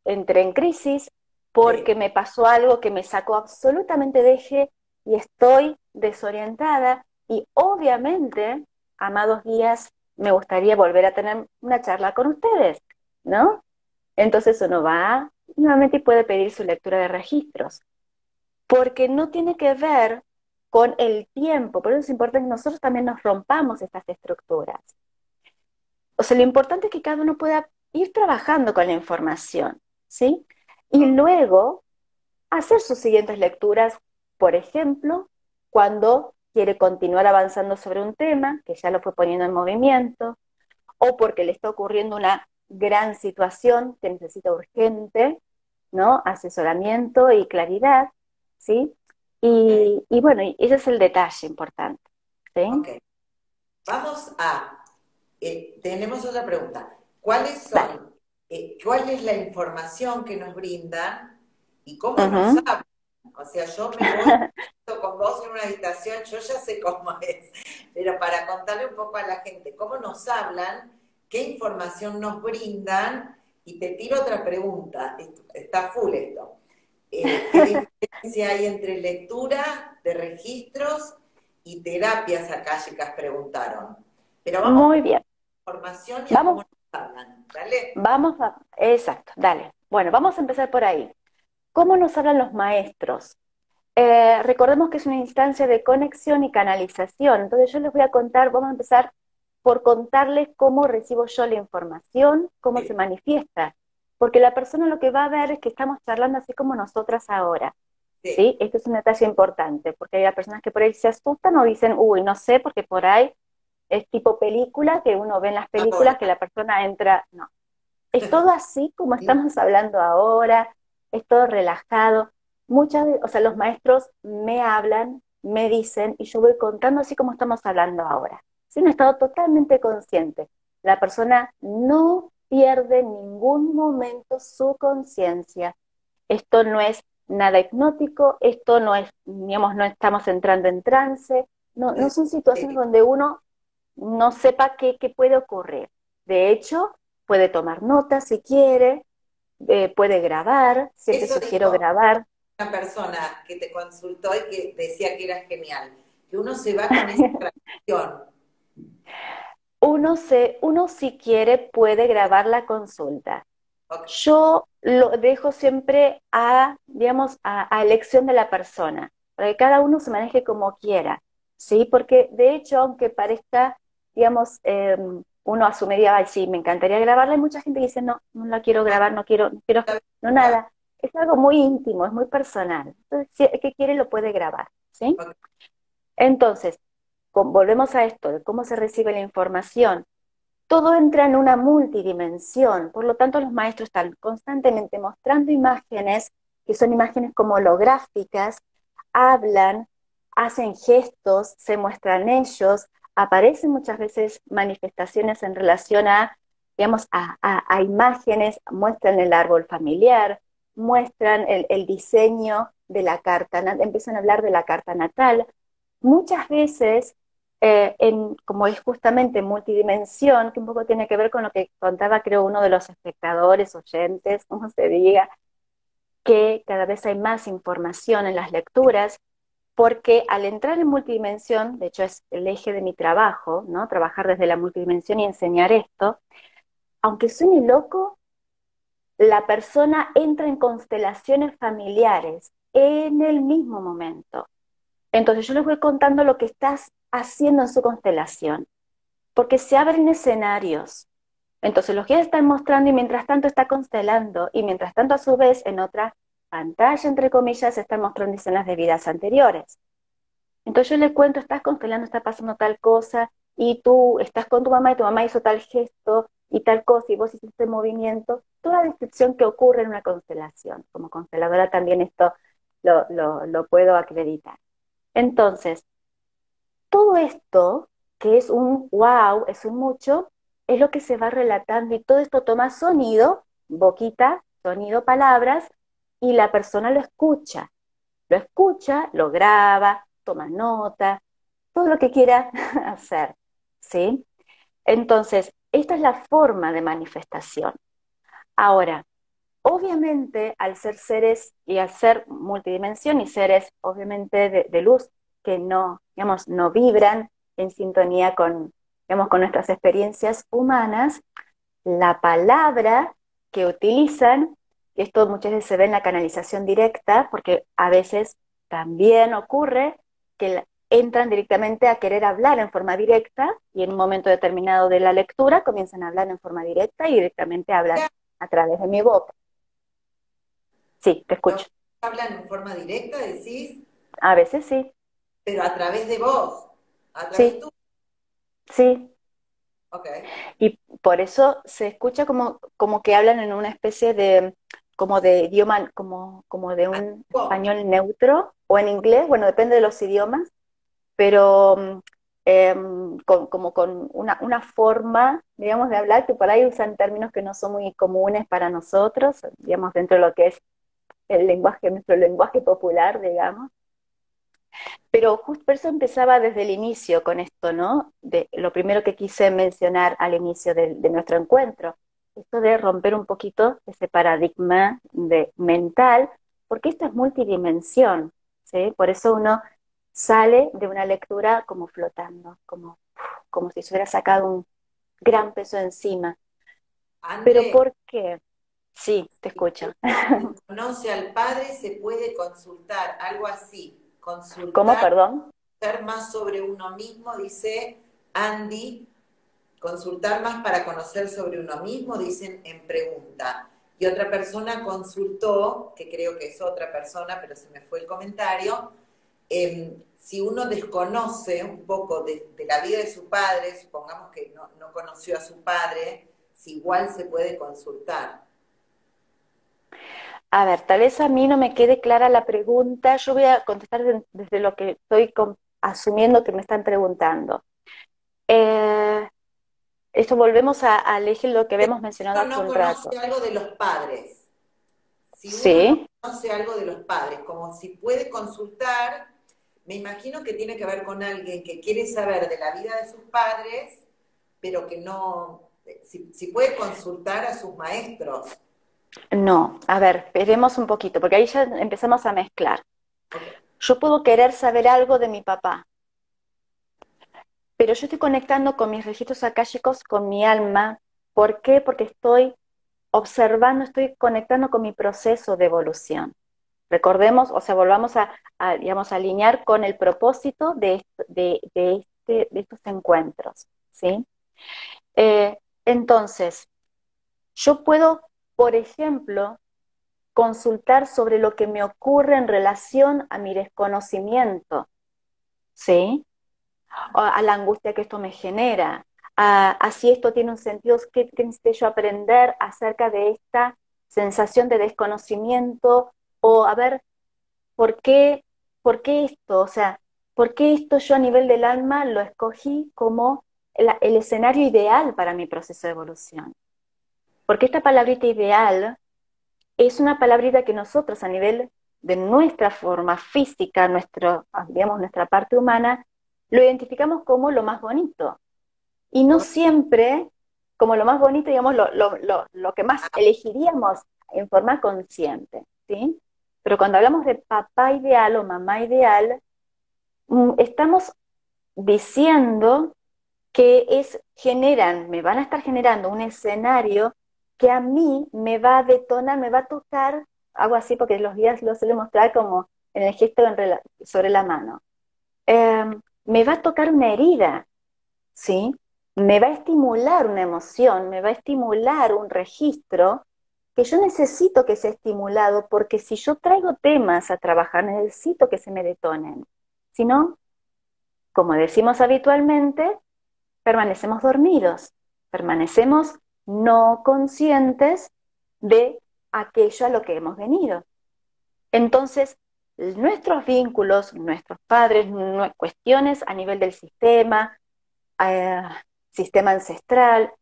entré en crisis, Sí. porque me pasó algo que me sacó absolutamente de eje y estoy desorientada y obviamente, amados guías, me gustaría volver a tener una charla con ustedes, ¿no? Entonces uno va nuevamente y puede pedir su lectura de registros, porque no tiene que ver con el tiempo, por eso es importante que nosotros también nos rompamos estas estructuras. O sea, lo importante es que cada uno pueda ir trabajando con la información, ¿sí? Y Ok. luego hacer sus siguientes lecturas, por ejemplo, cuando quiere continuar avanzando sobre un tema, que ya lo fue poniendo en movimiento, o porque le está ocurriendo una gran situación que necesita urgente, ¿no? Asesoramiento y claridad, ¿sí? Y bueno, y ese es el detalle importante, ¿sí? Ok. Vamos a, tenemos otra pregunta. ¿Cuáles Vale. son, cuál es la información que nos brindan y cómo nos Ujú. hablan? O sea, yo me voy con vos en una habitación, yo ya sé cómo es, pero para contarle un poco a la gente cómo nos hablan, qué información nos brindan, y te tiro otra pregunta, está full esto. ¿Qué diferencia hay entre lectura de registros y terapias akáshicas? Preguntaron. Pero vamos Muy con bien. la información y a cómo Vamos, nos hablan. ¿Dale? exacto, dale. Bueno, vamos a empezar por ahí. ¿Cómo nos hablan los maestros? Recordemos que es una instancia de conexión y canalización. Entonces yo les voy a contar, vamos a empezar por contarles cómo recibo yo la información, cómo se Sí, manifiesta. Porque la persona lo que va a ver es que estamos charlando así como nosotras ahora. sí. ¿Sí? Este es un detalle importante, porque hay personas que por ahí se asustan o dicen, uy, no sé, porque por ahí es tipo película, que uno ve en las películas que Ahora. la persona entra, no. Es todo así como estamos hablando ahora, es todo relajado. O sea, los maestros me hablan, me dicen, y yo voy contando así como estamos hablando ahora. Es un estado totalmente consciente. La persona no pierde en ningún momento su conciencia. Esto no es nada hipnótico, esto no es, digamos, no estamos entrando en trance, no son situaciones Sí. donde uno no sepa qué puede ocurrir. De hecho, puede tomar notas si quiere, puede grabar, siempre Eso sugiero dijo grabar. una persona que te consultó y que decía que era genial, que uno se va con esa tradición. Uno si quiere puede grabar la consulta. Ok. Yo lo dejo siempre digamos, a elección de la persona, para que cada uno se maneje como quiera, ¿sí? Porque de hecho, aunque parezca, digamos, uno a su medida, "Ay, sí, me encantaría grabarla", hay mucha gente que dice, no, no la quiero Ah, grabar, no quiero, está no bien, nada. Es algo muy íntimo, es muy personal. Entonces, si el que quiere lo puede grabar, ¿sí? ok. Entonces, volvemos a esto, de cómo se recibe la información. Todo entra en una multidimensión, por lo tanto los maestros están constantemente mostrando imágenes, que son imágenes como holográficas, hablan, hacen gestos, se muestran ellos, aparecen muchas veces manifestaciones en relación a, digamos, a imágenes, muestran el árbol familiar, muestran el diseño de la carta, empiezan a hablar de la carta natal. Muchas veces como es justamente multidimensión, que un poco tiene que ver con lo que contaba, creo, uno de los espectadores, oyentes, como se diga, que cada vez hay más información en las lecturas, porque al entrar en multidimensión, de hecho es el eje de mi trabajo, ¿no? Trabajar desde la multidimensión y enseñar esto, aunque suene loco, la persona entra en constelaciones familiares. en el mismo momento. Entonces yo les voy contando lo que estás haciendo en su constelación, porque se abren escenarios. Entonces los guías están mostrando y mientras tanto está constelando, y mientras tanto a su vez en otra pantalla, entre comillas, se están mostrando escenas de vidas anteriores. Entonces yo le cuento, estás constelando, está pasando tal cosa, y tú estás con tu mamá y tu mamá hizo tal gesto y tal cosa, y vos hiciste este movimiento, toda descripción que ocurre en una constelación. Como consteladora también esto lo puedo acreditar. Entonces, todo esto, que es un wow, es un mucho, es lo que se va relatando y todo esto toma sonido, boquita, sonido, palabras, y la persona lo escucha, lo graba, toma nota, todo lo que quiera hacer, ¿sí? Entonces, esta es la forma de manifestación. Ahora, obviamente, al ser seres y al ser multidimensión y seres, obviamente, de luz que no, digamos, no vibran en sintonía con, digamos, con nuestras experiencias humanas, la palabra que utilizan, esto muchas veces se ve en la canalización directa, porque a veces también ocurre que entran directamente a querer hablar en forma directa y en un momento determinado de la lectura comienzan a hablar en forma directa y directamente hablan a través de mi boca. Sí, te ¿No escucho. hablan en forma directa, decís? A veces sí, Pero a través de vos, a través sí, tuyo. sí. Ok. Y por eso se escucha como que hablan en una especie de, como de idioma, como de un Antiguo. español neutro, o en inglés, bueno, depende de los idiomas, pero como con una forma, digamos, de hablar, que por ahí usan términos que no son muy comunes para nosotros, digamos, dentro de lo que es el lenguaje, nuestro lenguaje popular, digamos. Pero justo por eso empezaba desde el inicio con esto, ¿no? De lo primero que quise mencionar al inicio de nuestro encuentro, esto de romper un poquito ese paradigma de mental, porque esto es multidimensión, ¿sí? Por eso uno sale de una lectura como flotando, como si se hubiera sacado un gran peso encima. ¿Pero André, por qué? Sí, te si escucho. uno desconoce al padre, se puede consultar, algo así. ¿Cómo, Consultar, perdón? saber más sobre uno mismo, dice Andy. Consultar más para conocer sobre uno mismo, dicen en pregunta. Y otra persona consultó, que creo que es otra persona, pero se me fue el comentario, si uno desconoce un poco de la vida de su padre, supongamos que no conoció a su padre, si igual se puede consultar. A ver, tal vez a mí no me quede clara la pregunta. Yo voy a contestar desde lo que estoy asumiendo que me están preguntando. Eh, Esto volvemos al eje lo que habíamos mencionado Uno hace no un conoce rato. algo de los padres. Si uno no Sí, conoce algo de los padres, como si puede consultar, me imagino que tiene que ver con alguien que quiere saber de la vida de sus padres, pero que no, si puede consultar a sus maestros. no. A ver, esperemos un poquito, porque ahí ya empezamos a mezclar. Ok. Yo puedo querer saber algo de mi papá, pero yo estoy conectando con mis registros akáshicos, con mi alma. ¿Por qué? Porque estoy observando, estoy conectando con mi proceso de evolución. Recordemos, o sea, volvamos digamos, a alinear con el propósito de estos encuentros, ¿sí? Entonces, yo puedo, por ejemplo, consultar sobre lo que me ocurre en relación a mi desconocimiento, ¿sí? A la angustia que esto me genera, a si esto tiene un sentido, qué necesito yo aprender acerca de esta sensación de desconocimiento, o a ver, ¿por qué, por qué esto? O sea, ¿por qué esto yo a nivel del alma lo escogí como el escenario ideal para mi proceso de evolución? Porque esta palabrita ideal es una palabrita que nosotros a nivel de nuestra forma física, digamos, nuestra parte humana, lo identificamos como lo más bonito. Y no siempre como lo más bonito, digamos, lo que más elegiríamos en forma consciente, ¿sí? Pero cuando hablamos de papá ideal o mamá ideal, estamos diciendo que me van a estar generando un escenario que a mí me va a detonar, me va a tocar hago así porque los días lo suelo mostrar como en el gesto sobre la mano. Me va a tocar una herida, ¿sí? Me va a estimular una emoción, me va a estimular un registro que yo necesito que sea estimulado, porque si yo traigo temas a trabajar, necesito que se me detonen. Si no, como decimos habitualmente, permanecemos dormidos, permanecemos no conscientes de aquello a lo que hemos venido. Entonces, nuestros vínculos, nuestros padres, cuestiones a nivel del sistema, eh, sistema ancestral,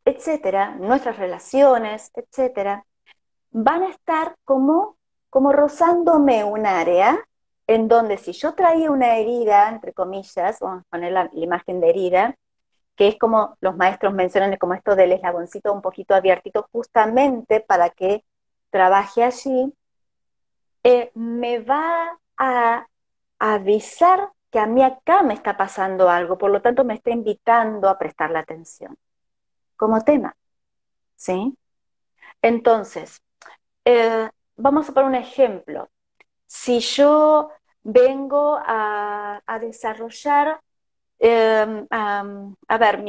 etcétera, nuestras relaciones, etcétera, van a estar como rozándome un área en donde si yo traía una herida, entre comillas, vamos a poner la imagen de herida, que es como los maestros mencionan, como esto del eslaboncito un poquito abiertito, justamente para que trabaje allí, me va a avisar que a mí acá me está pasando algo, por lo tanto me está invitando a prestar la atención como tema, ¿sí? Entonces, vamos a poner un ejemplo. Si yo vengo a desarrollar, a ver,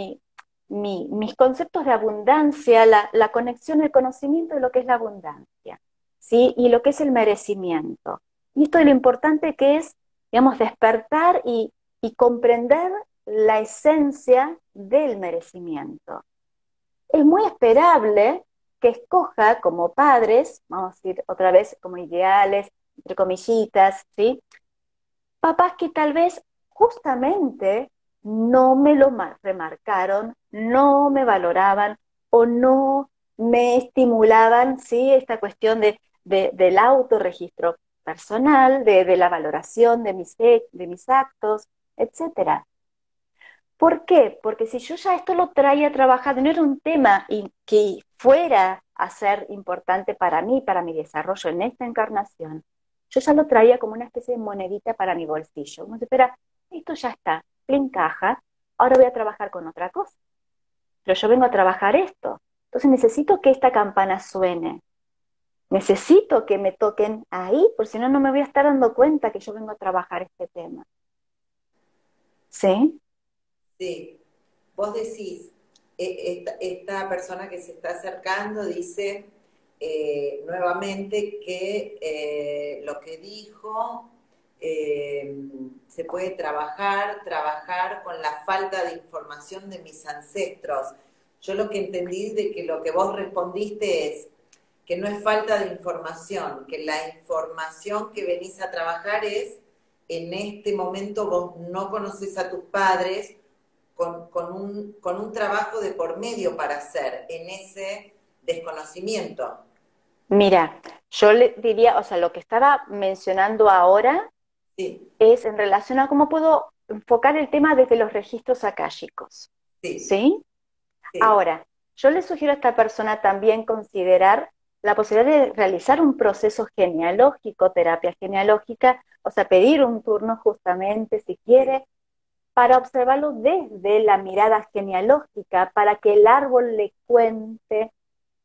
mis conceptos de abundancia, la conexión, el conocimiento de lo que es la abundancia, ¿sí? Y lo que es el merecimiento. Y esto es lo importante que es, digamos, despertar y comprender la esencia del merecimiento. Es muy esperable que escoja como padres, vamos a decir otra vez como ideales, entre comillitas, ¿sí? Papás que tal vez justamente no me lo remarcaron, no me valoraban o no me estimulaban, ¿sí? Esta cuestión del autorregistro personal, de la valoración de mis actos, etcétera. ¿Por qué? Porque si yo ya esto lo traía trabajado, no era un tema que fuera a ser importante para mí, para mi desarrollo en esta encarnación, yo ya lo traía como una especie de monedita para mi bolsillo. Como si fuera, esto ya está, le encaja, ahora voy a trabajar con otra cosa. Pero yo vengo a trabajar esto. Entonces necesito que esta campana suene. Necesito que me toquen ahí, porque si no, no me voy a estar dando cuenta que yo vengo a trabajar este tema. ¿Sí? Sí, vos decís, esta persona que se está acercando dice nuevamente que lo que dijo se puede trabajar con la falta de información de mis ancestros. Yo lo que entendí de que lo que vos respondiste es que no es falta de información, que la información que venís a trabajar es, en este momento vos no conoces a tus padres, con un trabajo de por medio para hacer en ese desconocimiento. Mira, yo le diría, o sea, lo que estaba mencionando ahora Sí, es en relación a cómo puedo enfocar el tema desde los registros akáshicos, sí, ¿sí? sí, Ahora, yo le sugiero a esta persona también considerar la posibilidad de realizar un proceso genealógico, terapia genealógica, o sea, pedir un turno justamente, si sí. quiere, para observarlo desde la mirada genealógica, para que el árbol le cuente,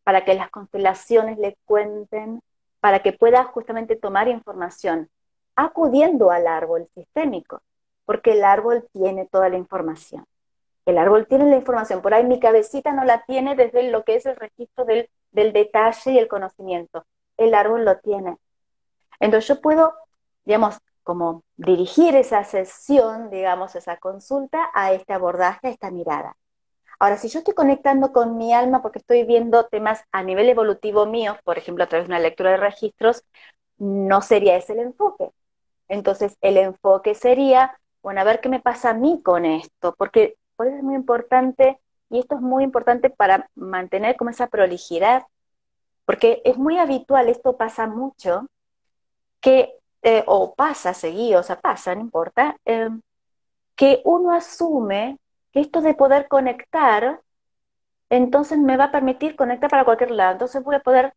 para que las constelaciones le cuenten, para que pueda justamente tomar información, acudiendo al árbol sistémico, porque el árbol tiene toda la información. El árbol tiene la información, por ahí mi cabecita no la tiene desde lo que es el registro del detalle y el conocimiento. El árbol lo tiene. Entonces yo puedo, digamos, como dirigir esa sesión, digamos, esa consulta a este abordaje, a esta mirada. Ahora, si yo estoy conectando con mi alma porque estoy viendo temas a nivel evolutivo mío, por ejemplo, a través de una lectura de registros, no sería ese el enfoque. Entonces, el enfoque sería, bueno, a ver qué me pasa a mí con esto, porque por eso es muy importante, y esto es muy importante para mantener como esa prolijidad, porque es muy habitual, esto pasa mucho, que, o pasa seguido, o sea, pasa, no importa, que uno asume que esto de poder conectar entonces me va a permitir conectar para cualquier lado. Entonces voy a poder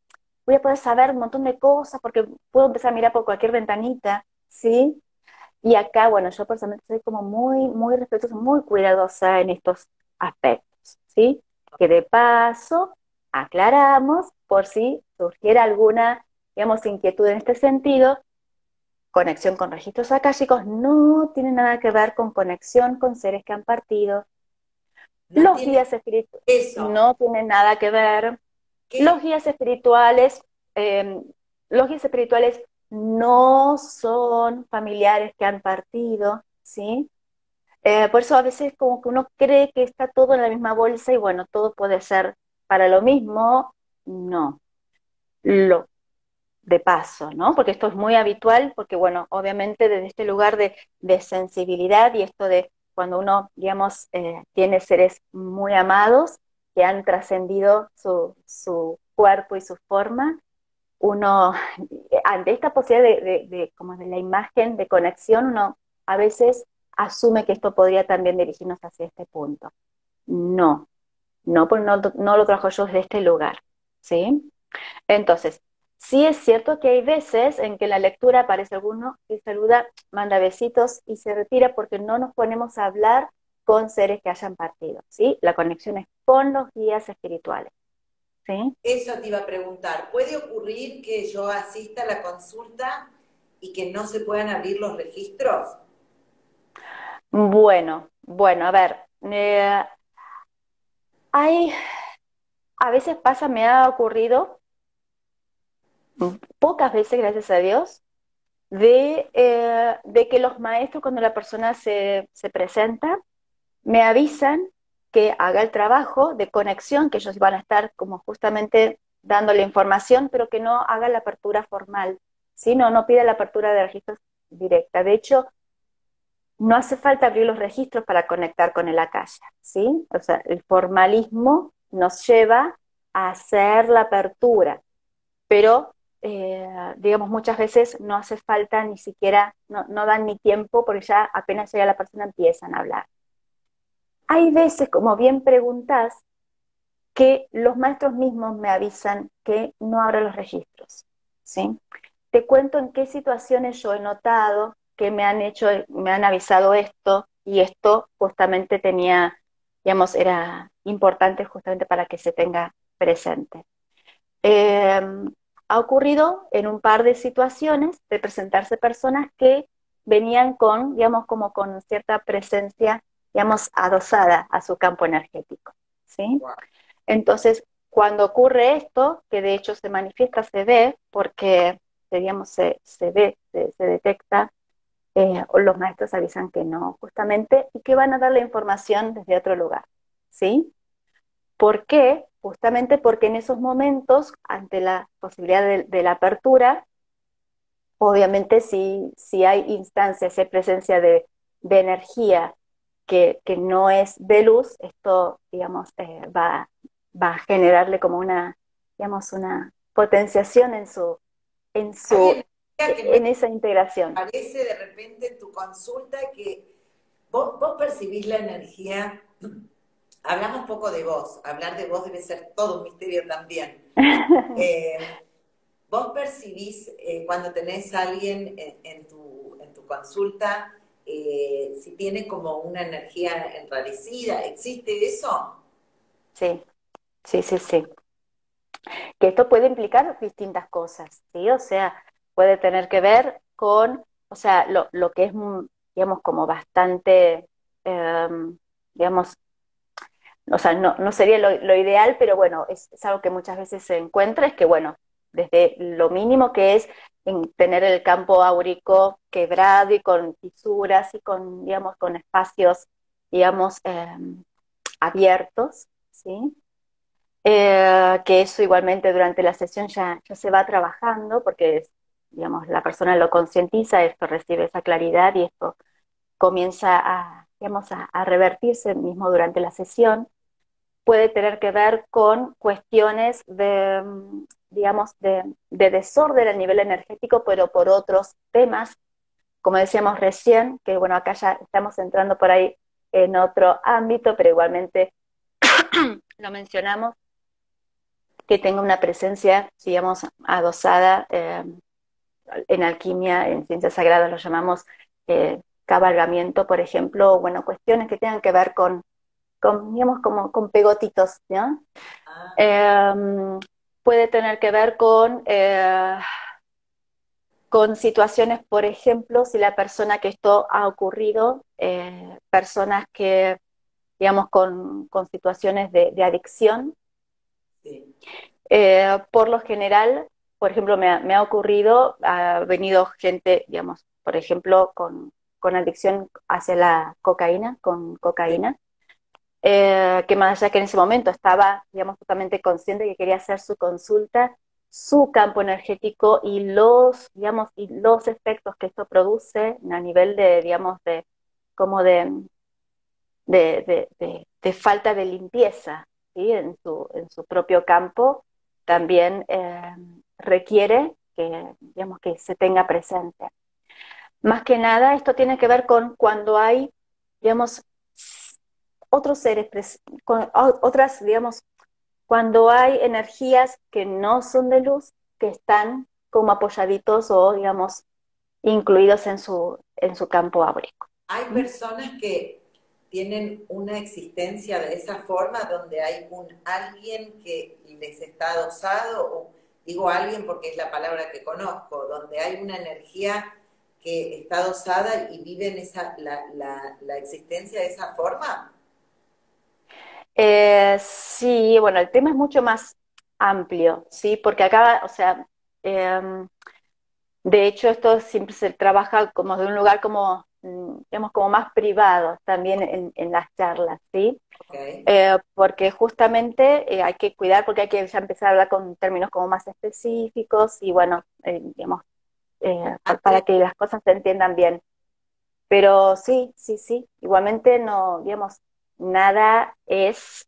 saber un montón de cosas porque puedo empezar a mirar por cualquier ventanita, ¿sí? Y acá, bueno, yo personalmente soy como muy respetuosa, muy cuidadosa en estos aspectos, ¿sí? Que de paso aclaramos por si surgiera alguna, digamos, inquietud en este sentido, conexión con registros akáshicos no tiene nada que ver con conexión con seres que han partido. No Los tiene guías espirituales eso. no tienen nada que ver. Los ¿Qué? guías espirituales, eh, los guías espirituales no son familiares que han partido, ¿sí? Por eso a veces como que uno cree que está todo en la misma bolsa y bueno, todo puede ser para lo mismo. No, lo de paso, ¿no? Porque esto es muy habitual, porque bueno, obviamente desde este lugar de sensibilidad y esto de cuando uno, digamos, tiene seres muy amados que han trascendido su cuerpo y su forma, uno, ante esta posibilidad como de la imagen de conexión, uno a veces asume que esto podría también dirigirnos hacia este punto. No, no, pues no lo trabajo yo desde este lugar, ¿sí? Entonces, sí es cierto que hay veces en que en la lectura aparece alguno que saluda, manda besitos y se retira porque no nos ponemos a hablar con seres que hayan partido, ¿sí? La conexión es con los guías espirituales, ¿sí? Eso te iba a preguntar. ¿Puede ocurrir que yo asista a la consulta y que no se puedan abrir los registros? Bueno, a ver, hay, a veces pasa, me ha ocurrido, pocas veces, gracias a Dios, de que los maestros, cuando la persona se presenta, me avisan que haga el trabajo de conexión, que ellos van a estar como justamente dando la información, pero que no haga la apertura formal, ¿sí? No pide la apertura de registros directa. De hecho, no hace falta abrir los registros para conectar con el Akasha, ¿sí? O sea, el formalismo nos lleva a hacer la apertura, pero digamos, muchas veces no hace falta ni siquiera, no dan ni tiempo porque ya apenas llega la persona empiezan a hablar. Hay veces, como bien preguntás, que los maestros mismos me avisan que no abra los registros, ¿sí? Te cuento en qué situaciones yo he notado que me han avisado esto y esto justamente tenía, digamos, era importante justamente para que se tenga presente. Eh, Ha ocurrido en un par de situaciones de presentarse personas que venían con, digamos, como con cierta presencia, digamos, adosada a su campo energético, ¿sí? Wow. Entonces, cuando ocurre esto, que de hecho se manifiesta, se ve, porque, digamos, se ve, se detecta, los maestros avisan que no, justamente, y que van a dar la información desde otro lugar, ¿sí? ¿Por qué? Justamente porque en esos momentos, ante la posibilidad de la apertura, obviamente si hay instancias, si hay presencia de energía que no es de luz, esto, digamos, va a generarle como una, digamos, una potenciación en Hay su, energía que me en esa integración. parece de repente en tu consulta que vos percibís la energía. Hablamos un poco de vos. Hablar de vos debe ser todo un misterio también. Eh, ¿Vos percibís cuando tenés a alguien en tu consulta si tiene como una energía enrarecida? ¿Existe eso? Sí, sí. Que esto puede implicar distintas cosas, ¿sí? O sea, puede tener que ver con, o sea, lo que es, digamos, como bastante, eh, digamos, o sea, no sería lo ideal, pero bueno, es algo que muchas veces se encuentra, es que, bueno, desde lo mínimo que es en tener el campo áurico quebrado y con fisuras y con, digamos, con espacios, digamos, abiertos, ¿sí? Que eso igualmente durante la sesión ya se va trabajando porque, digamos, la persona lo concientiza, esto recibe esa claridad y esto comienza digamos, a revertirse mismo durante la sesión. Puede tener que ver con cuestiones digamos, de desorden a nivel energético, pero por otros temas, como decíamos recién, que bueno, acá ya estamos entrando por ahí en otro ámbito, pero igualmente lo mencionamos, que tenga una presencia, digamos, adosada, en alquimia, en ciencias sagradas lo llamamos cabalgamiento, por ejemplo, o bueno, cuestiones que tengan que ver digamos, como con pegotitos, ¿no? Ah, Eh, puede tener que ver con situaciones, por ejemplo, si la persona que esto ha ocurrido, personas que, digamos, con situaciones de adicción, Sí. por lo general, por ejemplo, me ha ocurrido, ha venido gente, digamos, por ejemplo, con adicción hacia la cocaína, con Sí. cocaína, que más allá que en ese momento estaba, digamos, totalmente consciente que quería hacer su consulta, su campo energético y digamos, y los efectos que esto produce a nivel de, digamos, de, como de falta de limpieza, ¿sí? En su propio campo, Sí. también requiere que, digamos, que se tenga presente. Más que nada, esto tiene que ver con cuando hay, digamos, otros seres, otras, digamos, cuando hay energías que no son de luz, que están como apoyaditos o, digamos, incluidos en su campo áurico. Hay ¿Mm? personas que tienen una existencia de esa forma donde hay un alguien que les está adosado, o digo alguien porque es la palabra que conozco, donde hay una energía que está adosada y viven la existencia de esa forma. Sí, bueno, el tema es mucho más amplio, ¿sí? Porque acá, o sea, de hecho esto siempre se trabaja como de un lugar como, digamos, como más privado también en las charlas, ¿sí? Ok. Porque justamente hay que cuidar, porque hay que ya empezar a hablar con términos como más específicos y bueno, digamos, para Andrés, que las cosas se entiendan bien. Pero sí, sí, sí, igualmente no, digamos, nada es,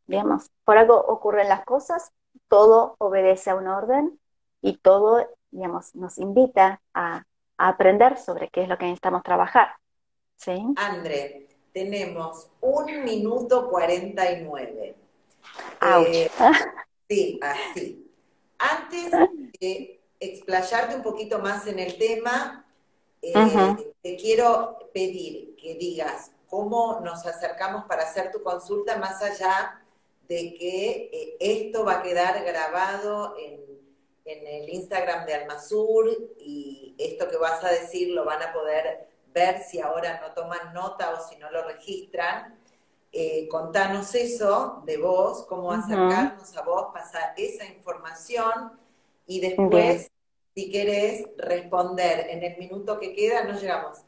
digamos, por algo ocurren las cosas, todo obedece a un orden y todo, digamos, nos invita a aprender sobre qué es lo que necesitamos trabajar, ¿sí? André, tenemos 1 minuto 49. Ouch. Sí, así. Antes de explayarte un poquito más en el tema, Ujú. te quiero pedir que digas cómo nos acercamos para hacer tu consulta, más allá de que esto va a quedar grabado en el Instagram de Almasur y esto que vas a decir lo van a poder ver si ahora no toman nota o si no lo registran. Contanos eso de vos, cómo Ujú. acercarnos a vos, pasar esa información y Bien. después, si querés responder en el minuto que queda, no llegamos.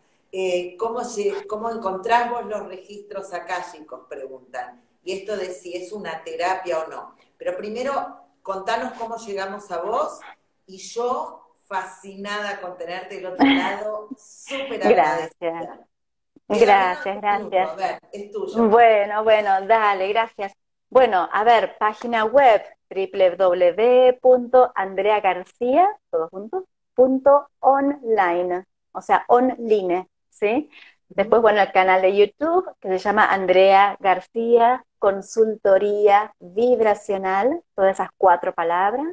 ¿Cómo encontrás vos los registros akáshicos? Preguntan. Y esto de si es una terapia o no. Pero primero, contanos cómo llegamos a vos y yo, fascinada con tenerte del otro lado, súper Gracias, agradecida. Queda menos gracias, de un minuto, gracias. a ver, es tuyo. Bueno, bueno, dale, gracias. Bueno, a ver, página web www.andreagarcia, todo junto, punto online, o sea, online, ¿sí? Después, bueno, el canal de YouTube que se llama Andrea García Consultoría Vibracional, todas esas 4 palabras.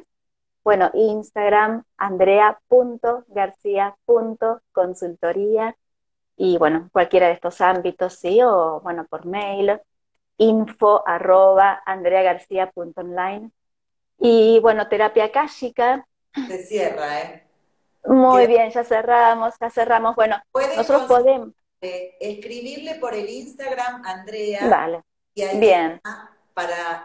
Bueno, Instagram, andrea.garcia.consultoría y bueno, cualquiera de estos ámbitos, sí, o bueno, por mail, info@andreagarcia.online. Y bueno, terapia akáshica, Se cierra, ¿eh? muy Queda- bien, ya cerramos, ya cerramos. Bueno, Pueden nosotros podemos, escribirle por el Instagram Andrea dale, y ahí bien, está para